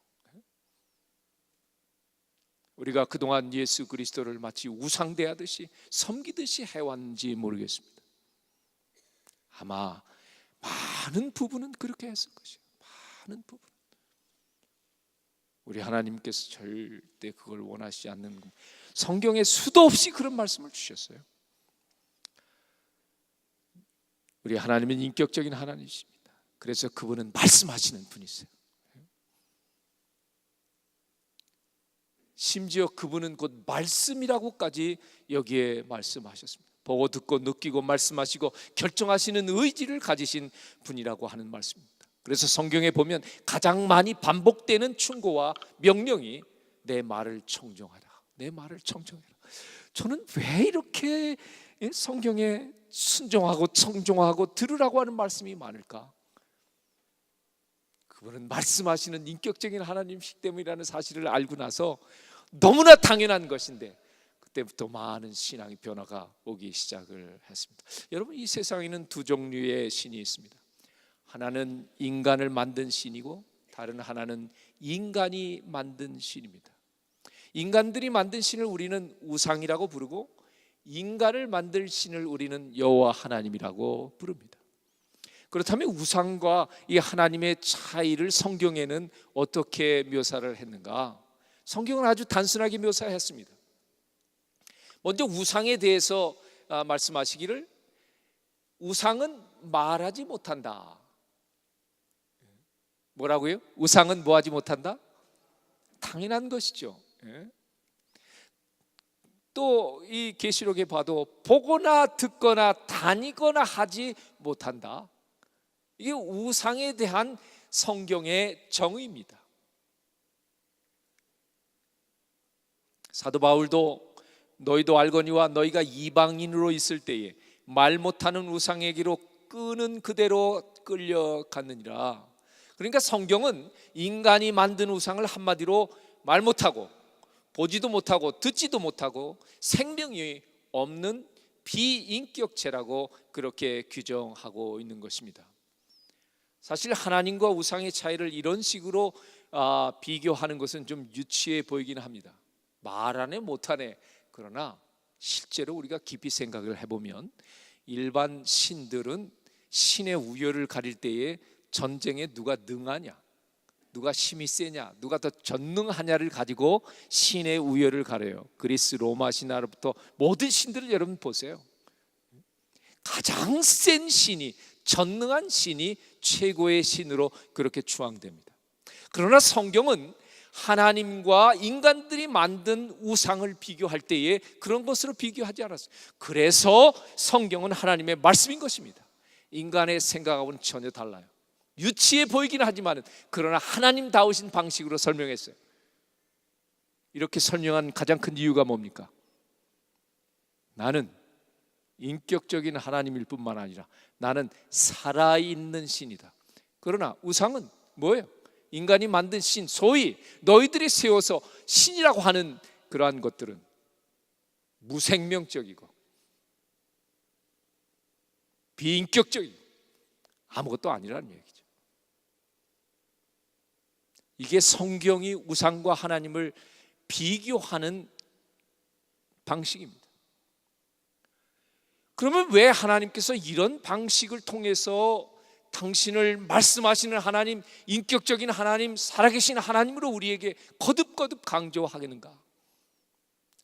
우리가 그동안 예수 그리스도를 마치 우상대하듯이 섬기듯이 해왔는지 모르겠습니다. 아마 많은 부분은 그렇게 했을 것이에요. 많은 부분. 우리 하나님께서 절대 그걸 원하시지 않는 것. 성경에 수도 없이 그런 말씀을 주셨어요. 우리 하나님은 인격적인 하나님이십니다. 그래서 그분은 말씀하시는 분이세요. 심지어 그분은 곧 말씀이라고까지 여기에 말씀하셨습니다. 보고 듣고 느끼고 말씀하시고 결정하시는 의지를 가지신 분이라고 하는 말씀입니다. 그래서 성경에 보면 가장 많이 반복되는 충고와 명령이 내 말을 청종하라, 내 말을 청종해라. 저는 왜 이렇게 성경에 순종하고 청종하고 들으라고 하는 말씀이 많을까? 그분은 말씀하시는 인격적인 하나님이시기 때문이라는 사실을 알고 나서 너무나 당연한 것인데 그때부터 많은 신앙의 변화가 오기 시작을 했습니다. 여러분, 이 세상에는 두 종류의 신이 있습니다. 하나는 인간을 만든 신이고 다른 하나는 인간이 만든 신입니다. 인간들이 만든 신을 우리는 우상이라고 부르고 인간을 만들 신을 우리는 여호와 하나님이라고 부릅니다. 그렇다면 우상과 이 하나님의 차이를 성경에는 어떻게 묘사를 했는가? 성경은 아주 단순하게 묘사했습니다. 먼저 우상에 대해서 말씀하시기를 우상은 말하지 못한다. 뭐라고요? 우상은 뭐하지 못한다? 당연한 것이죠. 또 이 계시록에 봐도 보거나 듣거나 다니거나 하지 못한다. 이게 우상에 대한 성경의 정의입니다. 사도 바울도 너희도 알거니와 너희가 이방인으로 있을 때에 말 못하는 우상에게로 끄는 그대로 끌려갔느니라. 그러니까 성경은 인간이 만든 우상을 한마디로 말 못하고 보지도 못하고 듣지도 못하고 생명이 없는 비인격체라고 그렇게 규정하고 있는 것입니다. 사실 하나님과 우상의 차이를 이런 식으로 비교하는 것은 좀 유치해 보이긴 합니다. 말하네 못하네. 그러나 실제로 우리가 깊이 생각을 해보면 일반 신들은 신의 우열을 가릴 때에 전쟁에 누가 능하냐, 누가 힘이 세냐, 누가 더 전능하냐를 가지고 신의 우열을 가려요. 그리스 로마 신화로부터 모든 신들을 여러분 보세요. 가장 센 신이, 전능한 신이 최고의 신으로 그렇게 추앙됩니다. 그러나 성경은 하나님과 인간들이 만든 우상을 비교할 때에 그런 것으로 비교하지 않았어요. 그래서 성경은 하나님의 말씀인 것입니다. 인간의 생각하고는 전혀 달라요. 유치해 보이긴 하지만 그러나 하나님다우신 방식으로 설명했어요. 이렇게 설명한 가장 큰 이유가 뭡니까? 나는 인격적인 하나님일 뿐만 아니라 나는 살아있는 신이다. 그러나 우상은 뭐예요? 인간이 만든 신, 소위 너희들이 세워서 신이라고 하는 그러한 것들은 무생명적이고 비인격적이고 아무것도 아니라는 얘기죠. 이게 성경이 우상과 하나님을 비교하는 방식입니다. 그러면 왜 하나님께서 이런 방식을 통해서 당신을 말씀하시는 하나님, 인격적인 하나님, 살아계신 하나님으로 우리에게 거듭거듭 강조하겠는가?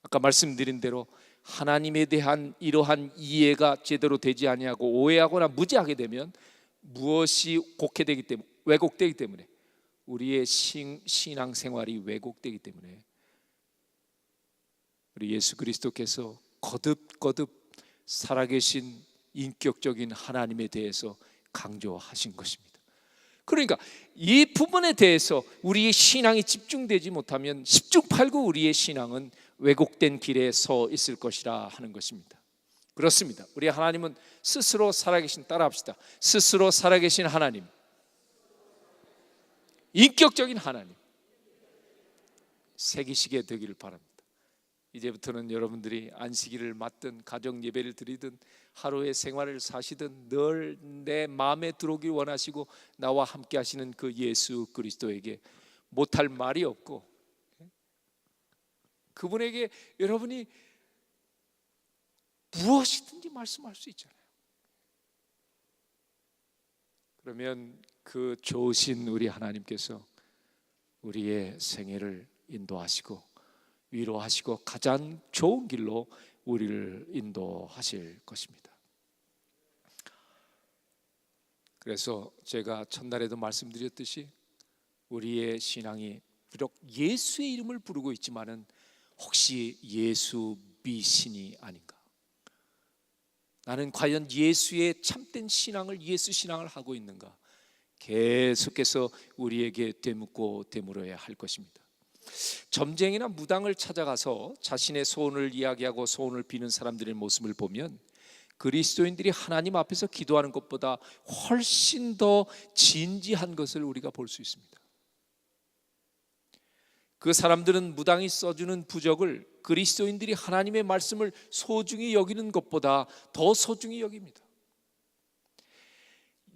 아까 말씀드린 대로 하나님에 대한 이러한 이해가 제대로 되지 아니하고 오해하거나 무지하게 되면 무엇이 곡해되기 때문에, 왜곡되기 때문에 우리의 신앙생활이 왜곡되기 때문에 우리 예수 그리스도께서 거듭거듭 살아계신 인격적인 하나님에 대해서 강조하신 것입니다. 그러니까 이 부분에 대해서 우리의 신앙이 집중되지 못하면 십중팔구 우리의 신앙은 왜곡된 길에 서 있을 것이라 하는 것입니다. 그렇습니다. 우리 하나님은 스스로 살아계신, 따라합시다. 스스로 살아계신 하나님, 인격적인 하나님 새기시게 되기를 바랍니다. 이제부터는 여러분들이 안식일을 맞든 가정 예배를 드리든 하루의 생활을 사시든 늘 내 마음에 들어오길 원하시고 나와 함께 하시는 그 예수 그리스도에게 못할 말이 없고, 그분에게 여러분이 무엇이든지 말씀할 수 있잖아요. 그러면 그 좋으신 우리 하나님께서 우리의 생애를 인도하시고 위로하시고 가장 좋은 길로 우리를 인도하실 것입니다. 그래서 제가 첫날에도 말씀드렸듯이 우리의 신앙이 비록 예수의 이름을 부르고 있지만은 혹시 예수 미신이 아닌가? 나는 과연 예수의 참된 신앙을, 예수 신앙을 하고 있는가? 계속해서 우리에게 되묻고 되물어야 할 것입니다. 점쟁이나 무당을 찾아가서 자신의 소원을 이야기하고 소원을 비는 사람들의 모습을 보면 그리스도인들이 하나님 앞에서 기도하는 것보다 훨씬 더 진지한 것을 우리가 볼 수 있습니다. 그 사람들은 무당이 써주는 부적을 그리스도인들이 하나님의 말씀을 소중히 여기는 것보다 더 소중히 여깁니다.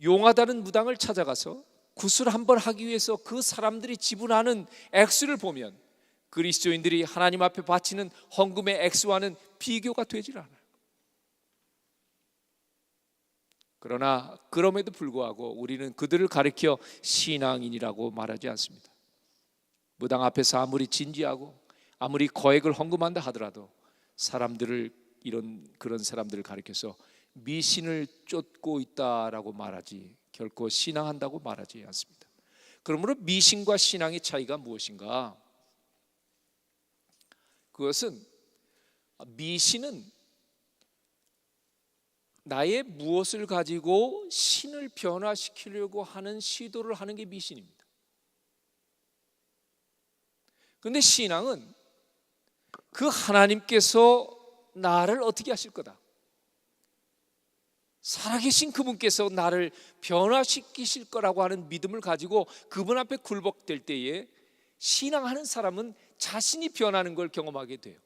용하다는 무당을 찾아가서 구슬 한번 하기 위해서 그 사람들이 지불하는 액수를 보면 그리스도인들이 하나님 앞에 바치는 헌금의 액수와는 비교가 되질 않아요. 그러나 그럼에도 불구하고 우리는 그들을 가리켜 신앙인이라고 말하지 않습니다. 무당 앞에서 아무리 진지하고 아무리 거액을 헌금한다 하더라도 사람들을, 그런 사람들을 가리켜서 미신을 쫓고 있다라고 말하지, 결코 신앙한다고 말하지 않습니다. 그러므로 미신과 신앙의 차이가 무엇인가? 그것은, 미신은 나의 무엇을 가지고 신을 변화시키려고 하는 시도를 하는 게 미신입니다. 그런데 신앙은 그 하나님께서 나를 어떻게 하실 거다, 살아계신 그분께서 나를 변화시키실 거라고 하는 믿음을 가지고 그분 앞에 굴복될 때에 신앙하는 사람은 자신이 변하는 걸 경험하게 돼요.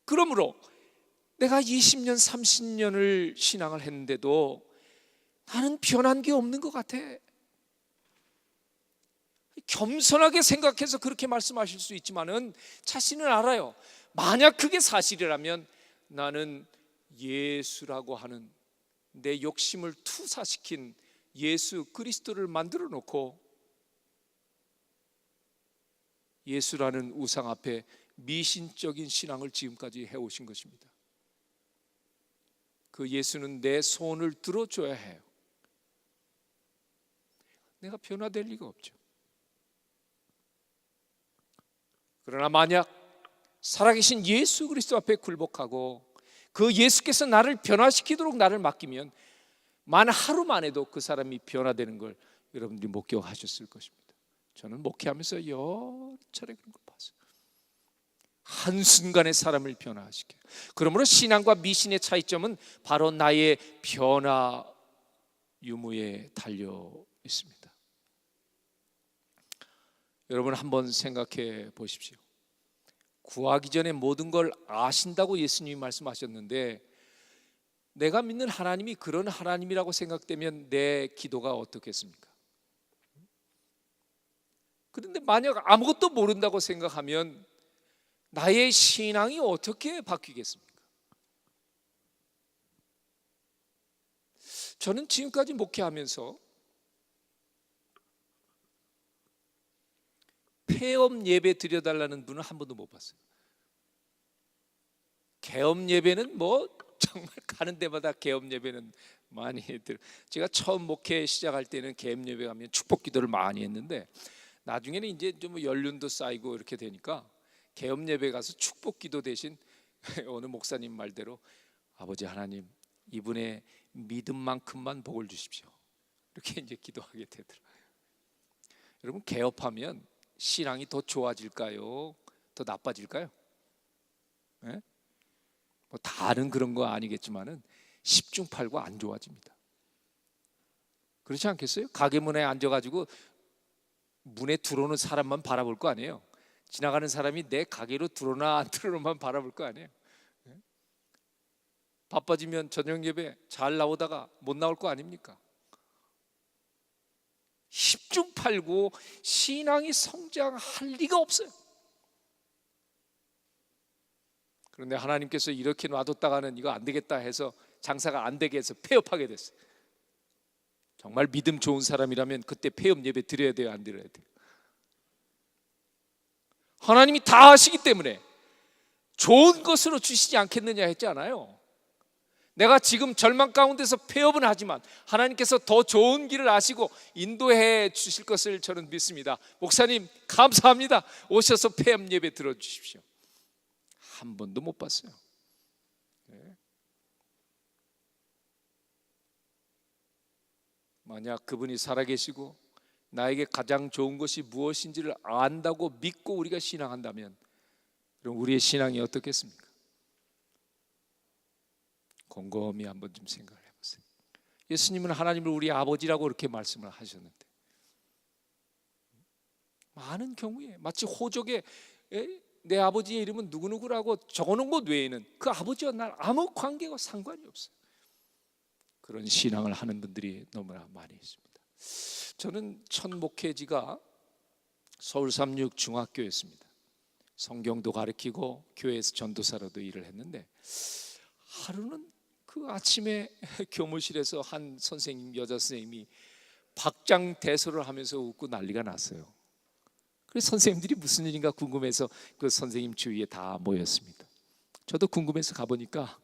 그러므로 내가 20년, 30년을 신앙을 했는데도 나는 변한 게 없는 것 같아. 겸손하게 생각해서 그렇게 말씀하실 수 있지만은 자신은 알아요. 만약 그게 사실이라면 나는 예수라고 하는 내 욕심을 투사시킨 예수 그리스도를 만들어 놓고 예수라는 우상 앞에 미신적인 신앙을 지금까지 해오신 것입니다. 그 예수는 내 소원을 들어줘야 해요. 내가 변화될 리가 없죠. 그러나 만약 살아계신 예수 그리스도 앞에 굴복하고 그 예수께서 나를 변화시키도록 나를 맡기면 만 하루만 해도 그 사람이 변화되는 걸 여러분들이 목격하셨을 것입니다. 저는 목회하면서 여러 차례 그런 걸 봤어요. 한순간에 사람을 변화시켜요. 그러므로 신앙과 미신의 차이점은 바로 나의 변화 유무에 달려 있습니다. 여러분 한번 생각해 보십시오. 구하기 전에 모든 걸 아신다고 예수님이 말씀하셨는데 내가 믿는 하나님이 그런 하나님이라고 생각되면 내 기도가 어떻겠습니까? 그런데 만약 아무것도 모른다고 생각하면 나의 신앙이 어떻게 바뀌겠습니까? 저는 지금까지 목회하면서 폐업 예배 드려달라는 분은 한 번도 못 봤어요. 개업 예배는 뭐 정말 가는 데마다 개업 예배는 많이 해드려. 제가 처음 목회 시작할 때는 개업 예배 가면 축복 기도를 많이 했는데 나중에는 이제 좀 연륜도 쌓이고 이렇게 되니까 개업 예배 가서 축복 기도 대신 어느 목사님 말대로 아버지 하나님 이분의 믿음만큼만 복을 주십시오, 이렇게 이제 기도하게 되더라고요. 여러분, 개업하면 신앙이 더 좋아질까요? 더 나빠질까요? 네? 뭐 다른 그런 거 아니겠지만은 10중 8구 안 좋아집니다. 그렇지 않겠어요? 가게 문에 앉아가지고 문에 들어오는 사람만 바라볼 거 아니에요. 지나가는 사람이 내 가게로 들어오나 안 들어오나만 바라볼 거 아니에요. 바빠지면 저녁 예배 잘 나오다가 못 나올 거 아닙니까? 10중 8구 신앙이 성장할 리가 없어요. 그런데 하나님께서 이렇게 놔뒀다가는 이거 안 되겠다 해서 장사가 안 되게 해서 폐업하게 됐어요. 정말 믿음 좋은 사람이라면 그때 폐업 예배 드려야 돼요, 안 드려야 돼요? 하나님이 다 하시기 때문에 좋은 것으로 주시지 않겠느냐 했지 않아요? 내가 지금 절망 가운데서 폐업은 하지만 하나님께서 더 좋은 길을 아시고 인도해 주실 것을 저는 믿습니다. 목사님 감사합니다. 오셔서 폐업 예배 들어주십시오. 한 번도 못 봤어요. 네. 만약 그분이 살아계시고 나에게 가장 좋은 것이 무엇인지를 안다고 믿고 우리가 신앙한다면 그럼 우리의 신앙이 어떻겠습니까? 곰곰이 한번 좀 생각을 해보세요. 예수님은 하나님을 우리 아버지라고 그렇게 말씀을 하셨는데 많은 경우에 마치 호적에 내 아버지의 이름은 누구누구라고 적어놓은 것 외에는 그 아버지와 난 아무 관계와 상관이 없어요. 그런 신앙을 하는 분들이 너무나 많이 있습니다. 저는 첫 목회지가 서울 삼육 중학교였습니다. 성경도 가르치고 교회에서 전도사로도 일을 했는데 하루는 그 아침에 교무실에서 한 선생님, 여자 선생님이 박장대소를 하면서 웃고 난리가 났어요. 그래서 선생님들이 무슨 일인가 궁금해서 그 선생님 주위에 다 모였습니다. 저도 궁금해서 가보니까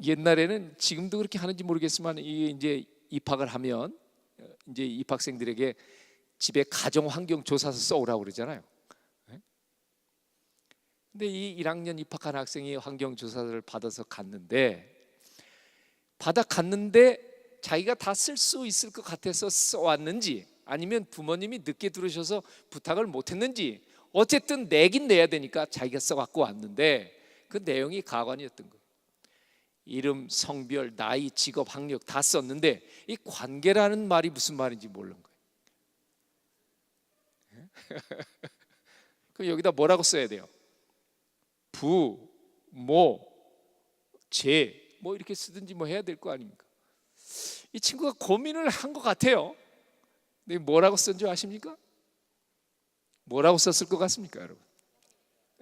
옛날에는 지금도 그렇게 하는지 모르겠지만 이게 이제 입학을 하면 이제 입학생들에게 집에 가정 환경 조사서 써오라고 그러잖아요. 근데 이 1학년 입학한 학생이 환경 조사를 받아서 갔는데 자기가 다 쓸 수 있을 것 같아서 써왔는지 아니면 부모님이 늦게 들으셔서 부탁을 못했는지 어쨌든 내긴 내야 되니까 자기가 써갖고 왔는데 그 내용이 가관이었던 거예요. 이름, 성별, 나이, 직업, 학력 다 썼는데 이 관계라는 말이 무슨 말인지 모르는 거예요. 그럼 여기다 뭐라고 써야 돼요? 부, 모, 제 뭐 이렇게 쓰든지 뭐 해야 될 거 아닙니까? 이 친구가 고민을 한 것 같아요. 근데 뭐라고 쓴 줄 아십니까? 뭐라고 썼을 것 같습니까, 여러분?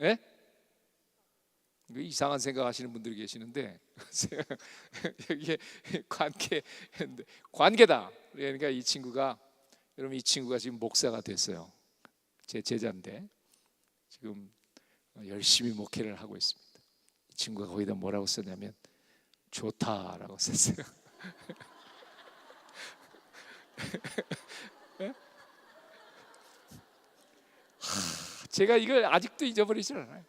예? 이상한 생각하시는 분들이 계시는데 여기에 관계다. 그러니까 이 친구가 여러분 이 친구가 지금 목사가 됐어요. 제 제자인데 지금 열심히 목회를 하고 있습니다. 이 친구가 거기다 뭐라고 썼냐면 좋다라고 썼어요. 제가 이걸 아직도 잊어버리질 않아요.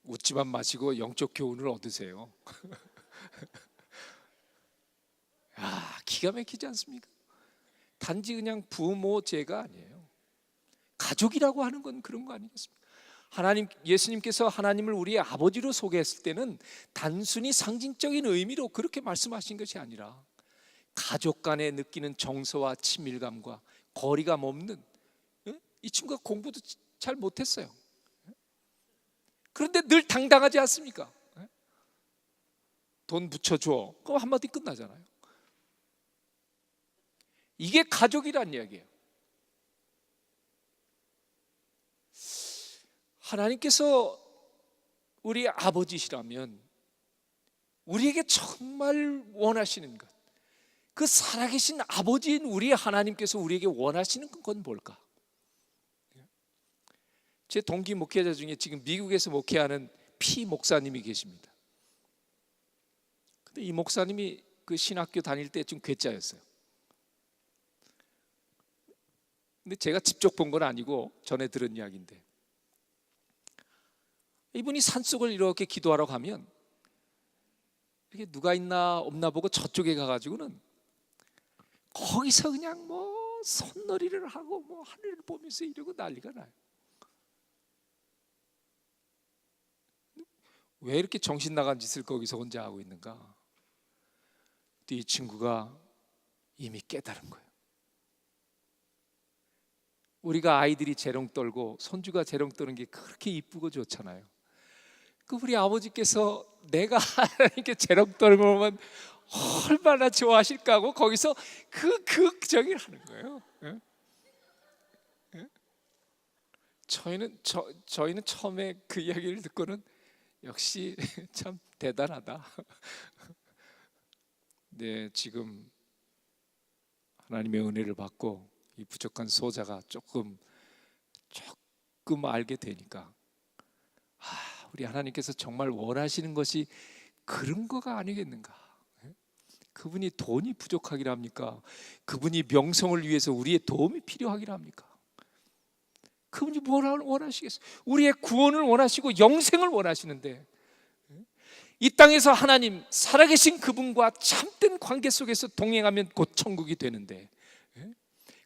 웃지만 마시고 영적 교훈을 얻으세요. 기가 막히지 않습니까? 단지 그냥 부모제가 아니에요. 가족이라고 하는 건 그런 거 아니겠습니까? 예수님께서 하나님을 우리의 아버지로 소개했을 때는 단순히 상징적인 의미로 그렇게 말씀하신 것이 아니라 가족 간에 느끼는 정서와 친밀감과 거리감 없는, 이 친구가 공부도 잘 못했어요. 그런데 늘 당당하지 않습니까? 돈 붙여줘. 그럼 한마디 끝나잖아요. 이게 가족이란 이야기예요. 하나님께서 우리 아버지시라면 우리에게 정말 원하시는 것, 그 살아계신 아버지인 우리 하나님께서 우리에게 원하시는 건 뭘까? 제 동기 목회자 중에 지금 미국에서 목회하는 피 목사님이 계십니다. 근데 이 목사님이 그 신학교 다닐 때쯤 괴짜였어요. 근데 제가 직접 본 건 아니고 전에 들은 이야기인데, 이분이 산속을 이렇게 기도하러 가면 이렇게 누가 있나 없나 보고 저쪽에 가가지고는 거기서 그냥 뭐 손놀이를 하고 뭐 하늘을 보면서 이러고 난리가 나요. 왜 이렇게 정신 나간 짓을 거기서 혼자 하고 있는가? 이 친구가 이미 깨달은 거예요. 우리가 아이들이 재롱 떨고 손주가 재롱 떠는 게 그렇게 이쁘고 좋잖아요. 그 우리 아버지께서 내가 하나님께 재롱 떨면 얼마나 좋아하실까 하고 거기서 그 극적을 하는 거예요. 예? 예? 저희는 처음에 그 이야기를 듣고는 역시 참 대단하다. 네, 지금 하나님의 은혜를 받고 이 부족한 소자가 조금 알게 되니까, 우리 하나님께서 정말 원하시는 것이 그런 거가 아니겠는가? 그분이 돈이 부족하기를 합니까? 그분이 명성을 위해서 우리의 도움이 필요하기를 합니까? 그분이 뭘 원하시겠어요? 우리의 구원을 원하시고 영생을 원하시는데, 이 땅에서 하나님 살아계신 그분과 참된 관계 속에서 동행하면 곧 천국이 되는데,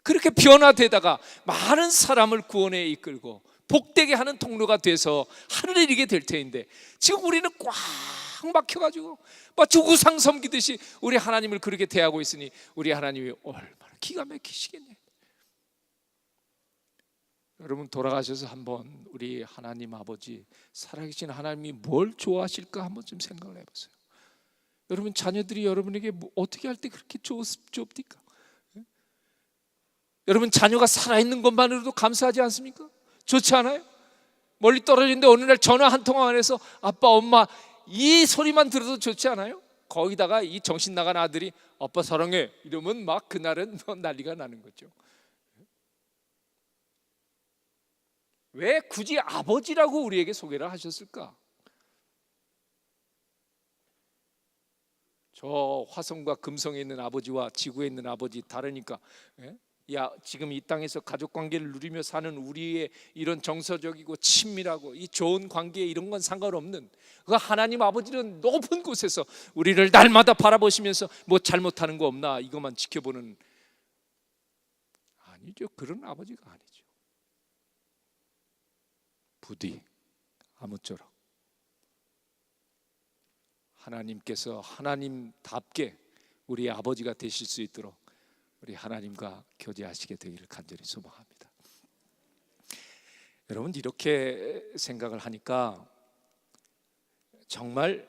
그렇게 변화되다가 많은 사람을 구원에 이끌고 복되게 하는 통로가 돼서 하늘에 이르게 될 테인데, 지금 우리는 꽉 막혀가지고 마치 우상 섬기듯이 우리 하나님을 그렇게 대하고 있으니 우리 하나님이 얼마나 기가 막히시겠네. 여러분, 돌아가셔서 한번 우리 하나님 아버지, 살아계신 하나님이 뭘 좋아하실까 한번 좀 생각을 해보세요. 여러분, 자녀들이 여러분에게 어떻게 할 때 그렇게 좋습니까? 여러분, 자녀가 살아있는 것만으로도 감사하지 않습니까? 좋지 않아요? 멀리 떨어지는데 어느 날 전화 한 통화만 해서 아빠, 엄마 이 소리만 들어도 좋지 않아요? 거기다가 이 정신 나간 아들이 아빠 사랑해 이러면 막 그날은 난리가 나는 거죠. 왜 굳이 아버지라고 우리에게 소개를 하셨을까? 저 화성과 금성에 있는 아버지와 지구에 있는 아버지 다르니까, 지금 이 땅에서 가족 관계를 누리며 사는 우리의 이런 정서적이고 친밀하고 이 좋은 관계, 이런 건 상관없는, 그 하나님 아버지는 높은 곳에서 우리를 날마다 바라보시면서 뭐 잘못하는 거 없나 이것만 지켜보는, 아니죠. 그런 아버지가 아니죠. 부디 아무쪼록 하나님께서 하나님답게 우리 아버지가 되실 수 있도록 우리 하나님과 교제하시게 되기를 간절히 소망합니다. 여러분, 이렇게 생각을 하니까 정말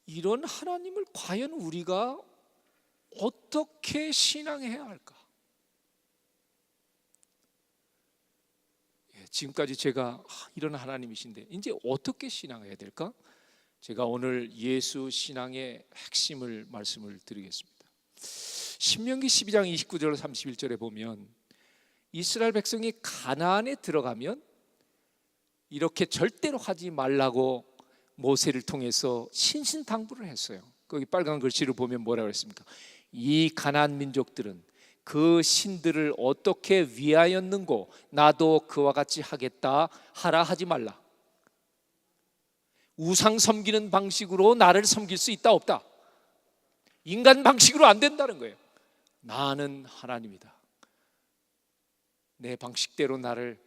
이런 하나님을 과연 우리가 어떻게 신앙해야 할까? 지금까지 제가 이런 하나님이신데 이제 어떻게 신앙해야 될까? 제가 오늘 예수 신앙의 핵심을 말씀을 드리겠습니다. 신명기 12장 29절 31절에 보면 이스라엘 백성이 가나안에 들어가면 이렇게 절대로 하지 말라고 모세를 통해서 신신당부를 했어요. 거기 빨간 글씨를 보면 뭐라고 했습니까? 이 가나안 민족들은 그 신들을 어떻게 위하였는고 나도 그와 같이 하겠다 하라 하지 말라. 우상 섬기는 방식으로 나를 섬길 수 있다 없다? 인간 방식으로 안 된다는 거예요. 나는 하나님이다. 내 방식대로 나를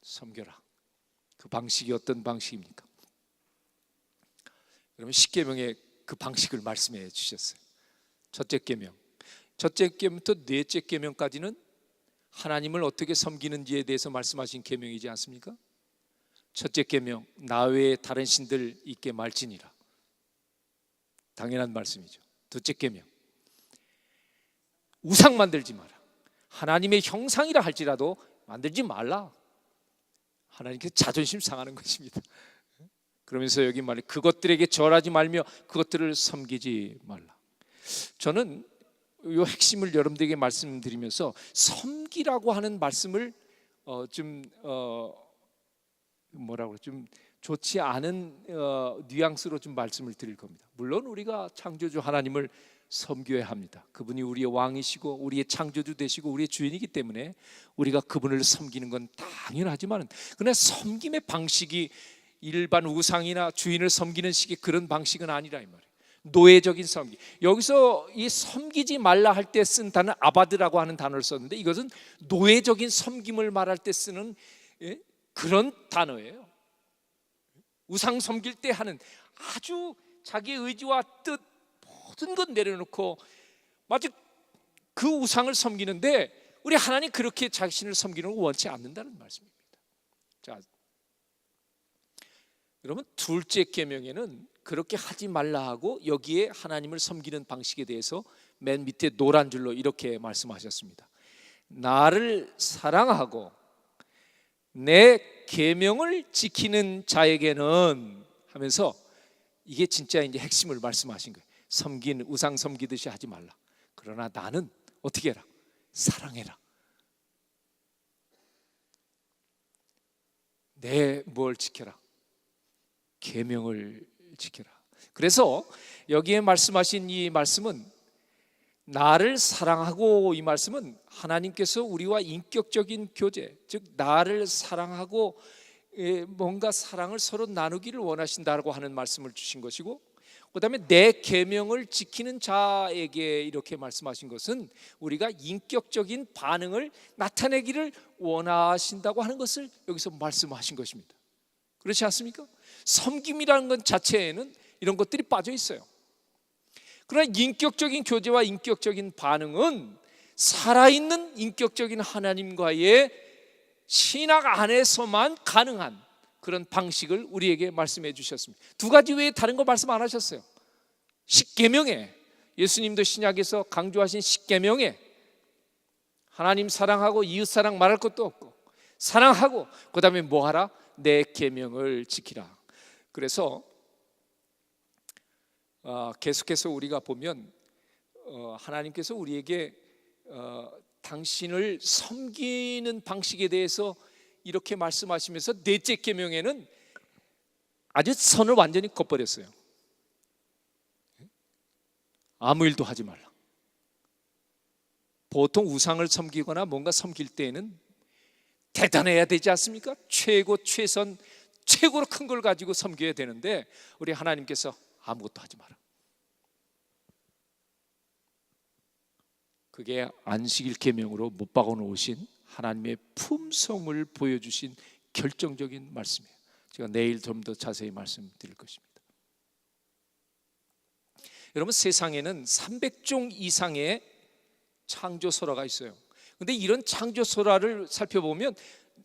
섬겨라. 그 방식이 어떤 방식입니까? 여러분, 십계명에 그 방식을 말씀해 주셨어요. 첫째 계명, 첫째 계명부터 넷째 계명까지는 하나님을 어떻게 섬기는지에 대해서 말씀하신 계명이지 않습니까? 첫째 계명, 나 외에 다른 신들 있게 말지니라. 당연한 말씀이죠. 둘째 계명, 우상 만들지 마라. 하나님의 형상이라 할지라도 만들지 말라. 하나님께서 자존심 상하는 것입니다. 그러면서 여기 말해 그것들에게 절하지 말며 그것들을 섬기지 말라. 저는 이 핵심을 여러분들에게 말씀드리면서 섬기라고 하는 말씀을 좀 좋지 않은 뉘앙스로 좀 말씀을 드릴 겁니다. 물론 우리가 창조주 하나님을 섬겨야 합니다. 그분이 우리의 왕이시고 우리의 창조주 되시고 우리의 주인이기 때문에 우리가 그분을 섬기는 건 당연하지만, 그러나 섬김의 방식이 일반 우상이나 주인을 섬기는 식의 그런 방식은 아니라 이 말이에요. 노예적인 섬기. 여기서 이 섬기지 말라 할 때 쓴 단어 아바드라고 하는 단어를 썼는데, 이것은 노예적인 섬김을 말할 때 쓰는 그런 단어예요. 우상 섬길 때 하는 아주 자기의 의지와 뜻 모든 것 내려놓고 마치 그 우상을 섬기는데, 우리 하나님 그렇게 자신을 섬기는 걸 원치 않는다는 말씀입니다. 자, 여러분, 둘째 계명에는 그렇게 하지 말라 하고 여기에 하나님을 섬기는 방식에 대해서 맨 밑에 노란 줄로 이렇게 말씀하셨습니다. 나를 사랑하고 내 계명을 지키는 자에게는 하면서, 이게 진짜 이제 핵심을 말씀하신 거예요. 우상 섬기듯이 하지 말라. 그러나 나는 어떻게 해라? 사랑해라. 내 뭘 지켜라? 계명을 지켜라. 그래서 여기에 말씀하신 이 말씀은, 나를 사랑하고, 이 말씀은 하나님께서 우리와 인격적인 교제, 즉 나를 사랑하고 뭔가 사랑을 서로 나누기를 원하신다고 하는 말씀을 주신 것이고, 그 다음에 내 계명을 지키는 자에게 이렇게 말씀하신 것은 우리가 인격적인 반응을 나타내기를 원하신다고 하는 것을 여기서 말씀하신 것입니다. 그렇지 않습니까? 섬김이라는 것 자체에는 이런 것들이 빠져 있어요. 그러나 인격적인 교제와 인격적인 반응은 살아있는 인격적인 하나님과의 신학 안에서만 가능한 그런 방식을 우리에게 말씀해 주셨습니다. 두 가지 외에 다른 거 말씀 안 하셨어요. 십계명에, 예수님도 신약에서 강조하신 십계명에 하나님 사랑하고 이웃 사랑 말할 것도 없고, 사랑하고 그 다음에 뭐 하라? 내 계명을 지키라. 그래서 계속해서 우리가 보면 하나님께서 우리에게 당신을 섬기는 방식에 대해서 이렇게 말씀하시면서 넷째 계명에는 아주 선을 완전히 걷버렸어요. 아무 일도 하지 말라. 보통 우상을 섬기거나 뭔가 섬길 때에는 대단해야 되지 않습니까? 최고 최선 최고로 큰 걸 가지고 섬겨야 되는데, 우리 하나님께서 아무것도 하지 마라. 그게 안식일 계명으로 못 박아 놓으신 하나님의 품성을 보여주신 결정적인 말씀이에요. 제가 내일 좀 더 자세히 말씀드릴 것입니다. 여러분, 세상에는 300종 이상의 창조설화가 있어요. 근데 이런 창조설화를 살펴보면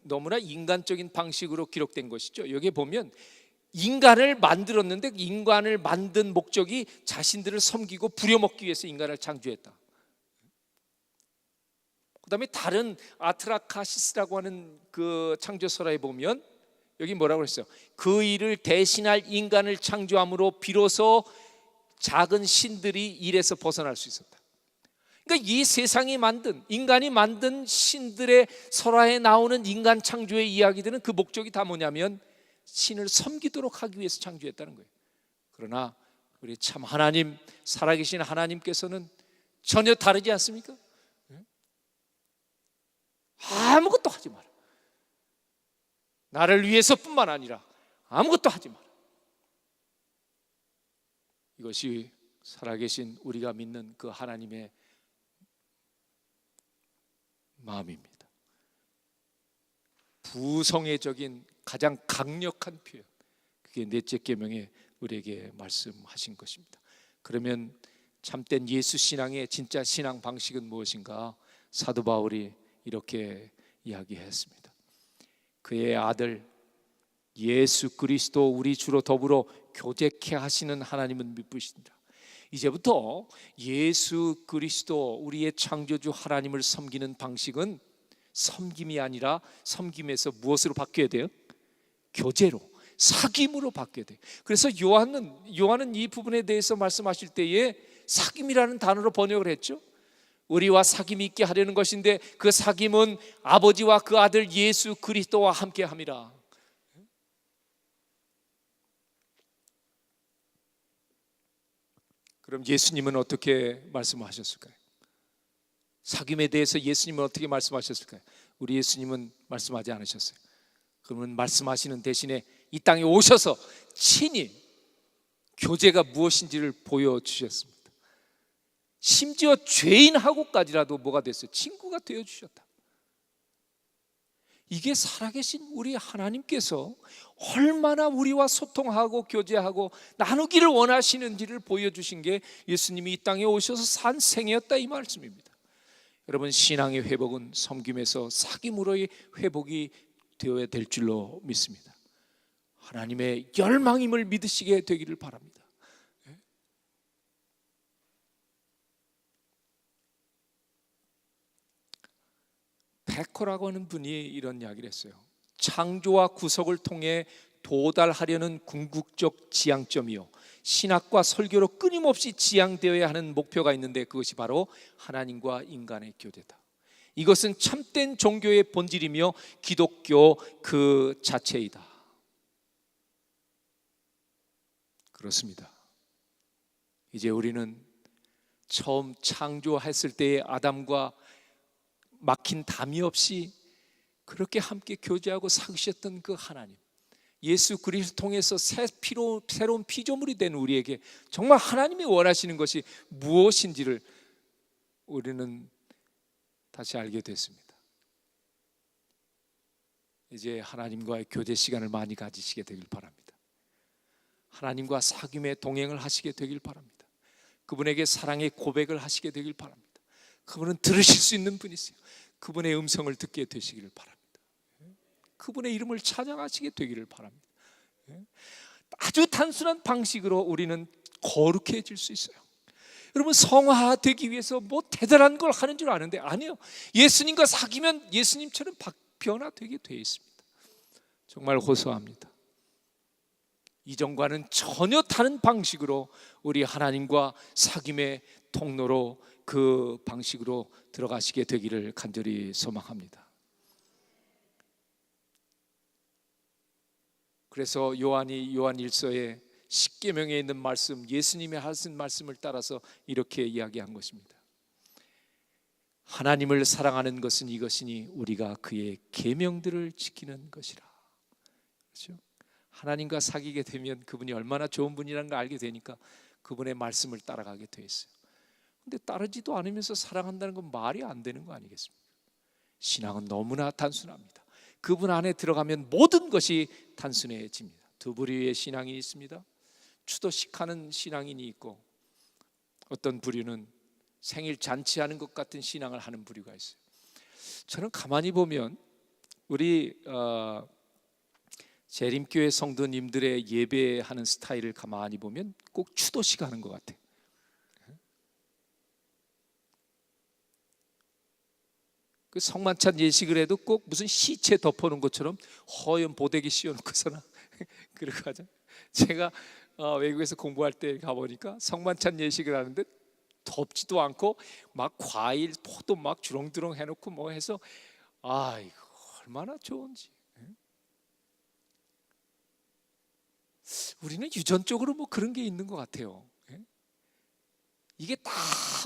너무나 인간적인 방식으로 기록된 것이죠. 여기에 보면 인간을 만들었는데 인간을 만든 목적이 자신들을 섬기고 부려먹기 위해서 인간을 창조했다. 그 다음에 다른 아트라카시스라고 하는 그 창조설화에 보면 여기 뭐라고 했어요? 그 일을 대신할 인간을 창조함으로 비로소 작은 신들이 일에서 벗어날 수 있었다. 그러니까 이 세상이 만든, 인간이 만든 신들의 설화에 나오는 인간 창조의 이야기들은 그 목적이 다 뭐냐면 신을 섬기도록 하기 위해서 창조했다는 거예요. 그러나 우리 참 하나님, 살아계신 하나님께서는 전혀 다르지 않습니까? 아무것도 하지 마라. 나를 위해서뿐만 아니라 아무것도 하지 마라. 이것이 살아계신 우리가 믿는 그 하나님의 마음입니다. 부성애적인 가장 강력한 표현, 그게 넷째 계명에 우리에게 말씀하신 것입니다. 그러면 참된 예수 신앙의 진짜 신앙 방식은 무엇인가? 사도 바울이 이렇게 이야기했습니다. 그의 아들 예수 그리스도 우리 주로 더불어 교제케 하시는 하나님은 미쁘신다. 이제부터 예수 그리스도 우리의 창조주 하나님을 섬기는 방식은 섬김이 아니라 섬김에서 무엇으로 바뀌어야 돼요? 교제로, 사귐으로 바뀌어야 돼요. 그래서 요한은 이 부분에 대해서 말씀하실 때에 사귐이라는 단어로 번역을 했죠. 우리와 사귐이 있게 하려는 것인데 그 사귐은 아버지와 그 아들 예수 그리스도와 함께 함이라. 그럼 예수님은 어떻게 말씀하셨을까요? 사귐에 대해서 예수님은 어떻게 말씀하셨을까요? 우리 예수님은 말씀하지 않으셨어요. 그러면 말씀하시는 대신에 이 땅에 오셔서 친히 교제가 무엇인지를 보여주셨습니다. 심지어 죄인하고까지라도 뭐가 됐어요? 친구가 되어주셨다. 이게 살아계신 우리 하나님께서 얼마나 우리와 소통하고 교제하고 나누기를 원하시는지를 보여주신 게 예수님이 이 땅에 오셔서 산 생이었다, 이 말씀입니다. 여러분, 신앙의 회복은 섬김에서 사귐으로의 회복이 되어야 될 줄로 믿습니다. 하나님의 열망임을 믿으시게 되기를 바랍니다. 베커라고 하는 분이 이런 이야기를 했어요. 창조와 구속을 통해 도달하려는 궁극적 지향점이요, 신학과 설교로 끊임없이 지향되어야 하는 목표가 있는데 그것이 바로 하나님과 인간의 교제다. 이것은 참된 종교의 본질이며 기독교 그 자체이다. 그렇습니다. 이제 우리는 처음 창조했을 때의 아담과 막힌 담이 없이 그렇게 함께 교제하고 사귀셨던 그 하나님, 예수 그리스도 통해서 새로운 피조물이 된 우리에게 정말 하나님이 원하시는 것이 무엇인지를 우리는 다시 알게 됐습니다. 이제 하나님과의 교제 시간을 많이 가지시게 되길 바랍니다. 하나님과 사귐의 동행을 하시게 되길 바랍니다. 그분에게 사랑의 고백을 하시게 되길 바랍니다. 그분은 들으실 수 있는 분이세요. 그분의 음성을 듣게 되시기를 바랍니다. 그분의 이름을 찬양하시게 되기를 바랍니다. 아주 단순한 방식으로 우리는 거룩해질 수 있어요. 여러분, 성화되기 위해서 뭐 대단한 걸 하는 줄 아는데 아니요, 예수님과 사귀면 예수님처럼 변화되게 되어 있습니다. 정말 호소합니다. 이전과는 전혀 다른 방식으로 우리 하나님과 사귐의 통로로 그 방식으로 들어가시게 되기를 간절히 소망합니다. 그래서 요한이 요한 1서에 십계명에 있는 말씀, 예수님이 하신 말씀을 따라서 이렇게 이야기한 것입니다. 하나님을 사랑하는 것은 이것이니 우리가 그의 계명들을 지키는 것이라. 그렇죠? 하나님과 사귀게 되면 그분이 얼마나 좋은 분이라는 걸 알게 되니까 그분의 말씀을 따라가게 돼 있어요. 근데 따르지도 않으면서 사랑한다는 건 말이 안 되는 거 아니겠습니까? 신앙은 너무나 단순합니다. 그분 안에 들어가면 모든 것이 단순해집니다. 두 부류의 신앙이 있습니다. 추도식하는 신앙인이 있고, 어떤 부류는 생일 잔치하는 것 같은 신앙을 하는 부류가 있어요. 저는 가만히 보면 우리 재림교회 성도님들의 예배하는 스타일을 가만히 보면 꼭 추도식 하는 것 같아요. 그 성만찬 예식을 해도 꼭 무슨 시체 덮어놓은 것처럼 허연 보대기 씌워놓고서나 그러고 하죠. 제가 외국에서 공부할 때 가보니까 성만찬 예식을 하는데 덥지도 않고 막 과일, 포도 막 주렁주렁 해놓고 뭐 해서 이거 얼마나 좋은지. 우리는 유전적으로 뭐 그런 게 있는 것 같아요. 이게 다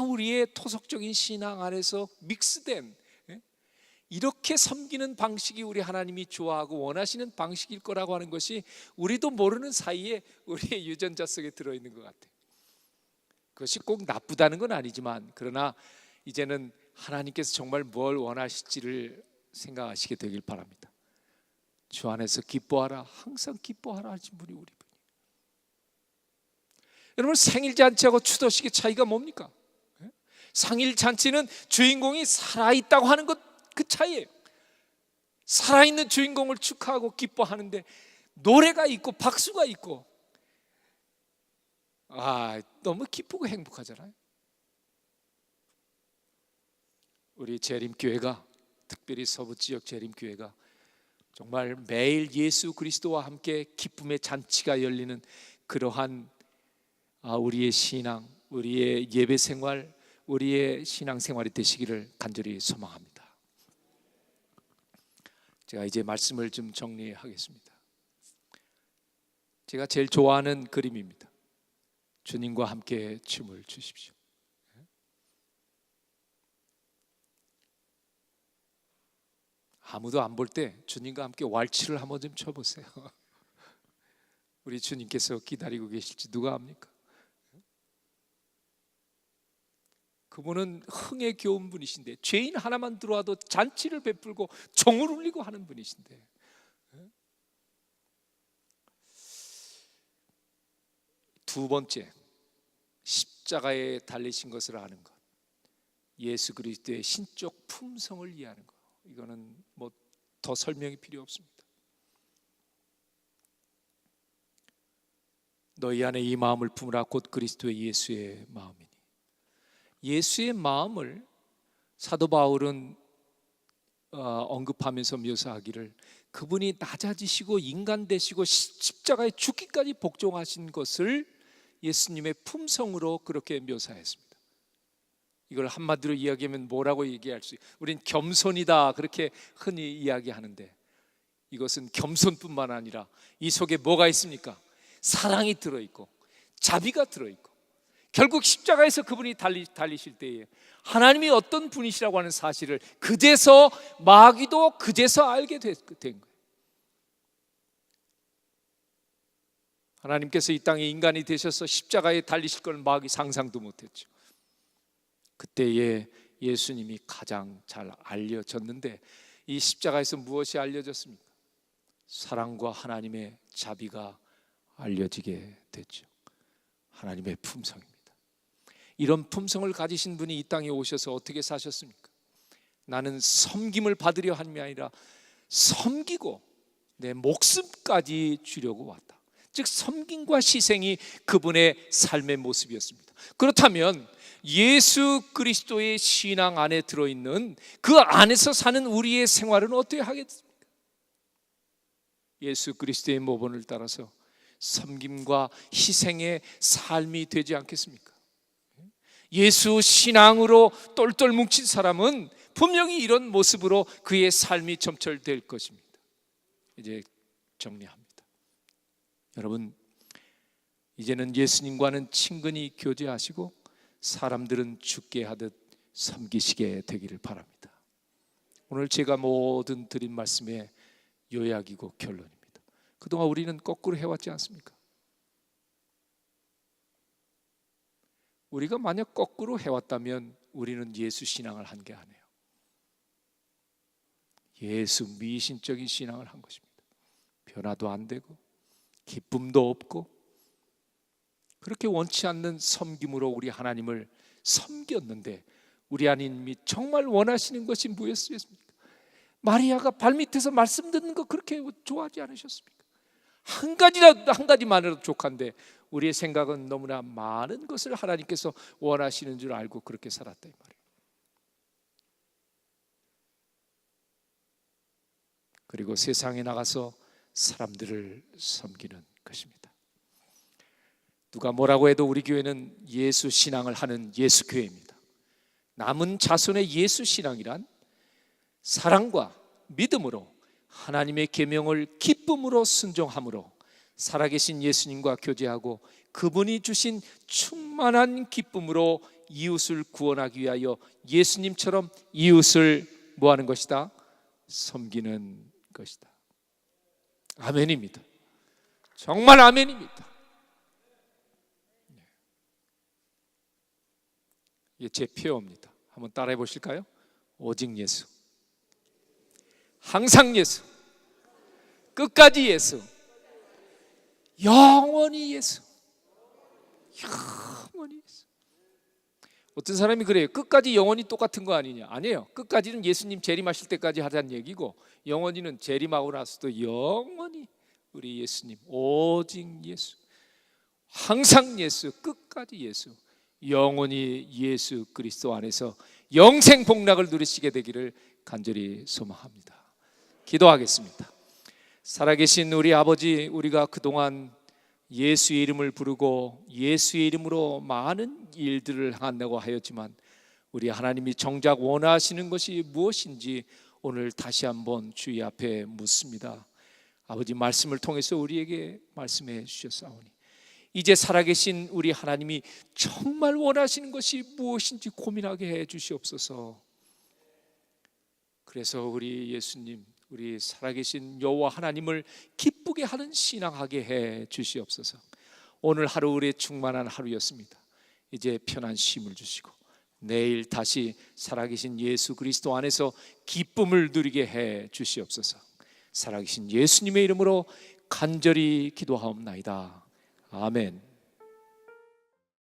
우리의 토속적인 신앙 안에서 믹스된, 이렇게 섬기는 방식이 우리 하나님이 좋아하고 원하시는 방식일 거라고 하는 것이 우리도 모르는 사이에 우리의 유전자 속에 들어있는 것 같아요. 그것이 꼭 나쁘다는 건 아니지만, 그러나 이제는 하나님께서 정말 뭘 원하실지를 생각하시게 되길 바랍니다. 주 안에서 기뻐하라, 항상 기뻐하라 하신 분이 우리 분이에요. 여러분, 생일잔치하고 추도식의 차이가 뭡니까? 생일잔치는 주인공이 살아있다고 하는 것, 그 차이예요. 살아있는 주인공을 축하하고 기뻐하는데 노래가 있고 박수가 있고 너무 기쁘고 행복하잖아요. 우리 재림교회가, 특별히 서부지역 재림교회가 정말 매일 예수 그리스도와 함께 기쁨의 잔치가 열리는 그러한 우리의 신앙, 우리의 예배생활, 우리의 신앙생활이 되시기를 간절히 소망합니다. 제가 이제 말씀을 좀 정리하겠습니다. 제가 제일 좋아하는 그림입니다. 주님과 함께 춤을 추십시오. 아무도 안 볼 때 주님과 함께 왈츠를 한번 좀 춰보세요. 우리 주님께서 기다리고 계실지 누가 압니까? 그분은 흥에 겨운 분이신데, 죄인 하나만 들어와도 잔치를 베풀고 종을 울리고 하는 분이신데, 두 번째, 십자가에 달리신 것을 아는 것, 예수 그리스도의 신적 품성을 이해하는 것. 이거는 뭐 더 설명이 필요 없습니다. 너희 안에 이 마음을 품으라 곧 그리스도의 예수의 마음이니. 예수의 마음을 사도 바울은 언급하면서 묘사하기를, 그분이 낮아지시고 인간 되시고 십자가에 죽기까지 복종하신 것을 예수님의 품성으로 그렇게 묘사했습니다. 이걸 한마디로 이야기하면 뭐라고 얘기할 수 있어요? 우린 겸손이다 그렇게 흔히 이야기하는데, 이것은 겸손뿐만 아니라 이 속에 뭐가 있습니까? 사랑이 들어있고 자비가 들어있고, 결국 십자가에서 그분이 달리실 때에 하나님이 어떤 분이시라고 하는 사실을 그제서 마귀도 그제서 알게 된 거예요. 하나님께서 이 땅에 인간이 되셔서 십자가에 달리실 걸 마귀 상상도 못했죠. 그때에 예수님이 가장 잘 알려졌는데, 이 십자가에서 무엇이 알려졌습니까? 사랑과 하나님의 자비가 알려지게 됐죠. 하나님의 품성입니다. 이런 품성을 가지신 분이 이 땅에 오셔서 어떻게 사셨습니까? 나는 섬김을 받으려 함이 아니라 섬기고 내 목숨까지 주려고 왔다. 즉 섬김과 희생이 그분의 삶의 모습이었습니다. 그렇다면 예수 그리스도의 신앙 안에 들어있는 그 안에서 사는 우리의 생활은 어떻게 하겠습니까? 예수 그리스도의 모본을 따라서 섬김과 희생의 삶이 되지 않겠습니까? 예수 신앙으로 똘똘 뭉친 사람은 분명히 이런 모습으로 그의 삶이 점철될 것입니다. 이제 정리합니다. 여러분, 이제는 예수님과는 친근히 교제하시고 사람들은 죽게 하듯 섬기시게 되기를 바랍니다. 오늘 제가 모든 드린 말씀의 요약이고 결론입니다. 그동안 우리는 거꾸로 해왔지 않습니까? 우리가 만약 거꾸로 해왔다면 우리는 예수 신앙을 한 게 아니에요. 예수 미신적인 신앙을 한 것입니다. 변화도 안 되고 기쁨도 없고, 그렇게 원치 않는 섬김으로 우리 하나님을 섬겼는데, 우리 하나님이 정말 원하시는 것이 무엇이었습니까? 마리아가 발밑에서 말씀 듣는 거 그렇게 좋아하지 않으셨습니까? 한 가지만으로도 족한데 우리의 생각은 너무나 많은 것을 하나님께서 원하시는 줄 알고 그렇게 살았다 이 말이에요. 그리고 세상에 나가서 사람들을 섬기는 것입니다. 누가 뭐라고 해도 우리 교회는 예수 신앙을 하는 예수 교회입니다. 남은 자손의 예수 신앙이란 사랑과 믿음으로 하나님의 계명을 기쁨으로 순종함으로 살아계신 예수님과 교제하고 그분이 주신 충만한 기쁨으로 이웃을 구원하기 위하여 예수님처럼 이웃을 뭐하는 것이다? 섬기는 것이다. 아멘입니다. 정말 아멘입니다. 이게 제 표어입니다. 한번 따라해 보실까요? 오직 예수, 항상 예수, 끝까지 예수, 영원히 예수, 영원히 예수. 어떤 사람이 그래요. 끝까지 영원히 똑같은 거 아니냐? 아니에요. 끝까지는 예수님 재림하실 때까지 하자는 얘기고, 영원히는 재림하고 나서도 영원히 우리 예수님, 오직 예수, 항상 예수, 끝까지 예수, 영원히 예수 그리스도 안에서 영생 복락을 누리시게 되기를 간절히 소망합니다. 기도하겠습니다. 살아계신 우리 아버지, 우리가 그동안 예수의 이름을 부르고 예수의 이름으로 많은 일들을 한다고 하였지만, 우리 하나님이 정작 원하시는 것이 무엇인지 오늘 다시 한번 주의 앞에 묻습니다. 아버지, 말씀을 통해서 우리에게 말씀해 주셨사오니 이제 살아계신 우리 하나님이 정말 원하시는 것이 무엇인지 고민하게 해 주시옵소서. 그래서 우리 예수님, 우리 살아계신 여호와 하나님을 기쁘게 하는 신앙하게 해 주시옵소서. 오늘 하루 우리의 충만한 하루였습니다. 이제 편한 쉼을 주시고 내일 다시 살아계신 예수 그리스도 안에서 기쁨을 누리게 해 주시옵소서. 살아계신 예수님의 이름으로 간절히 기도하옵나이다. 아멘.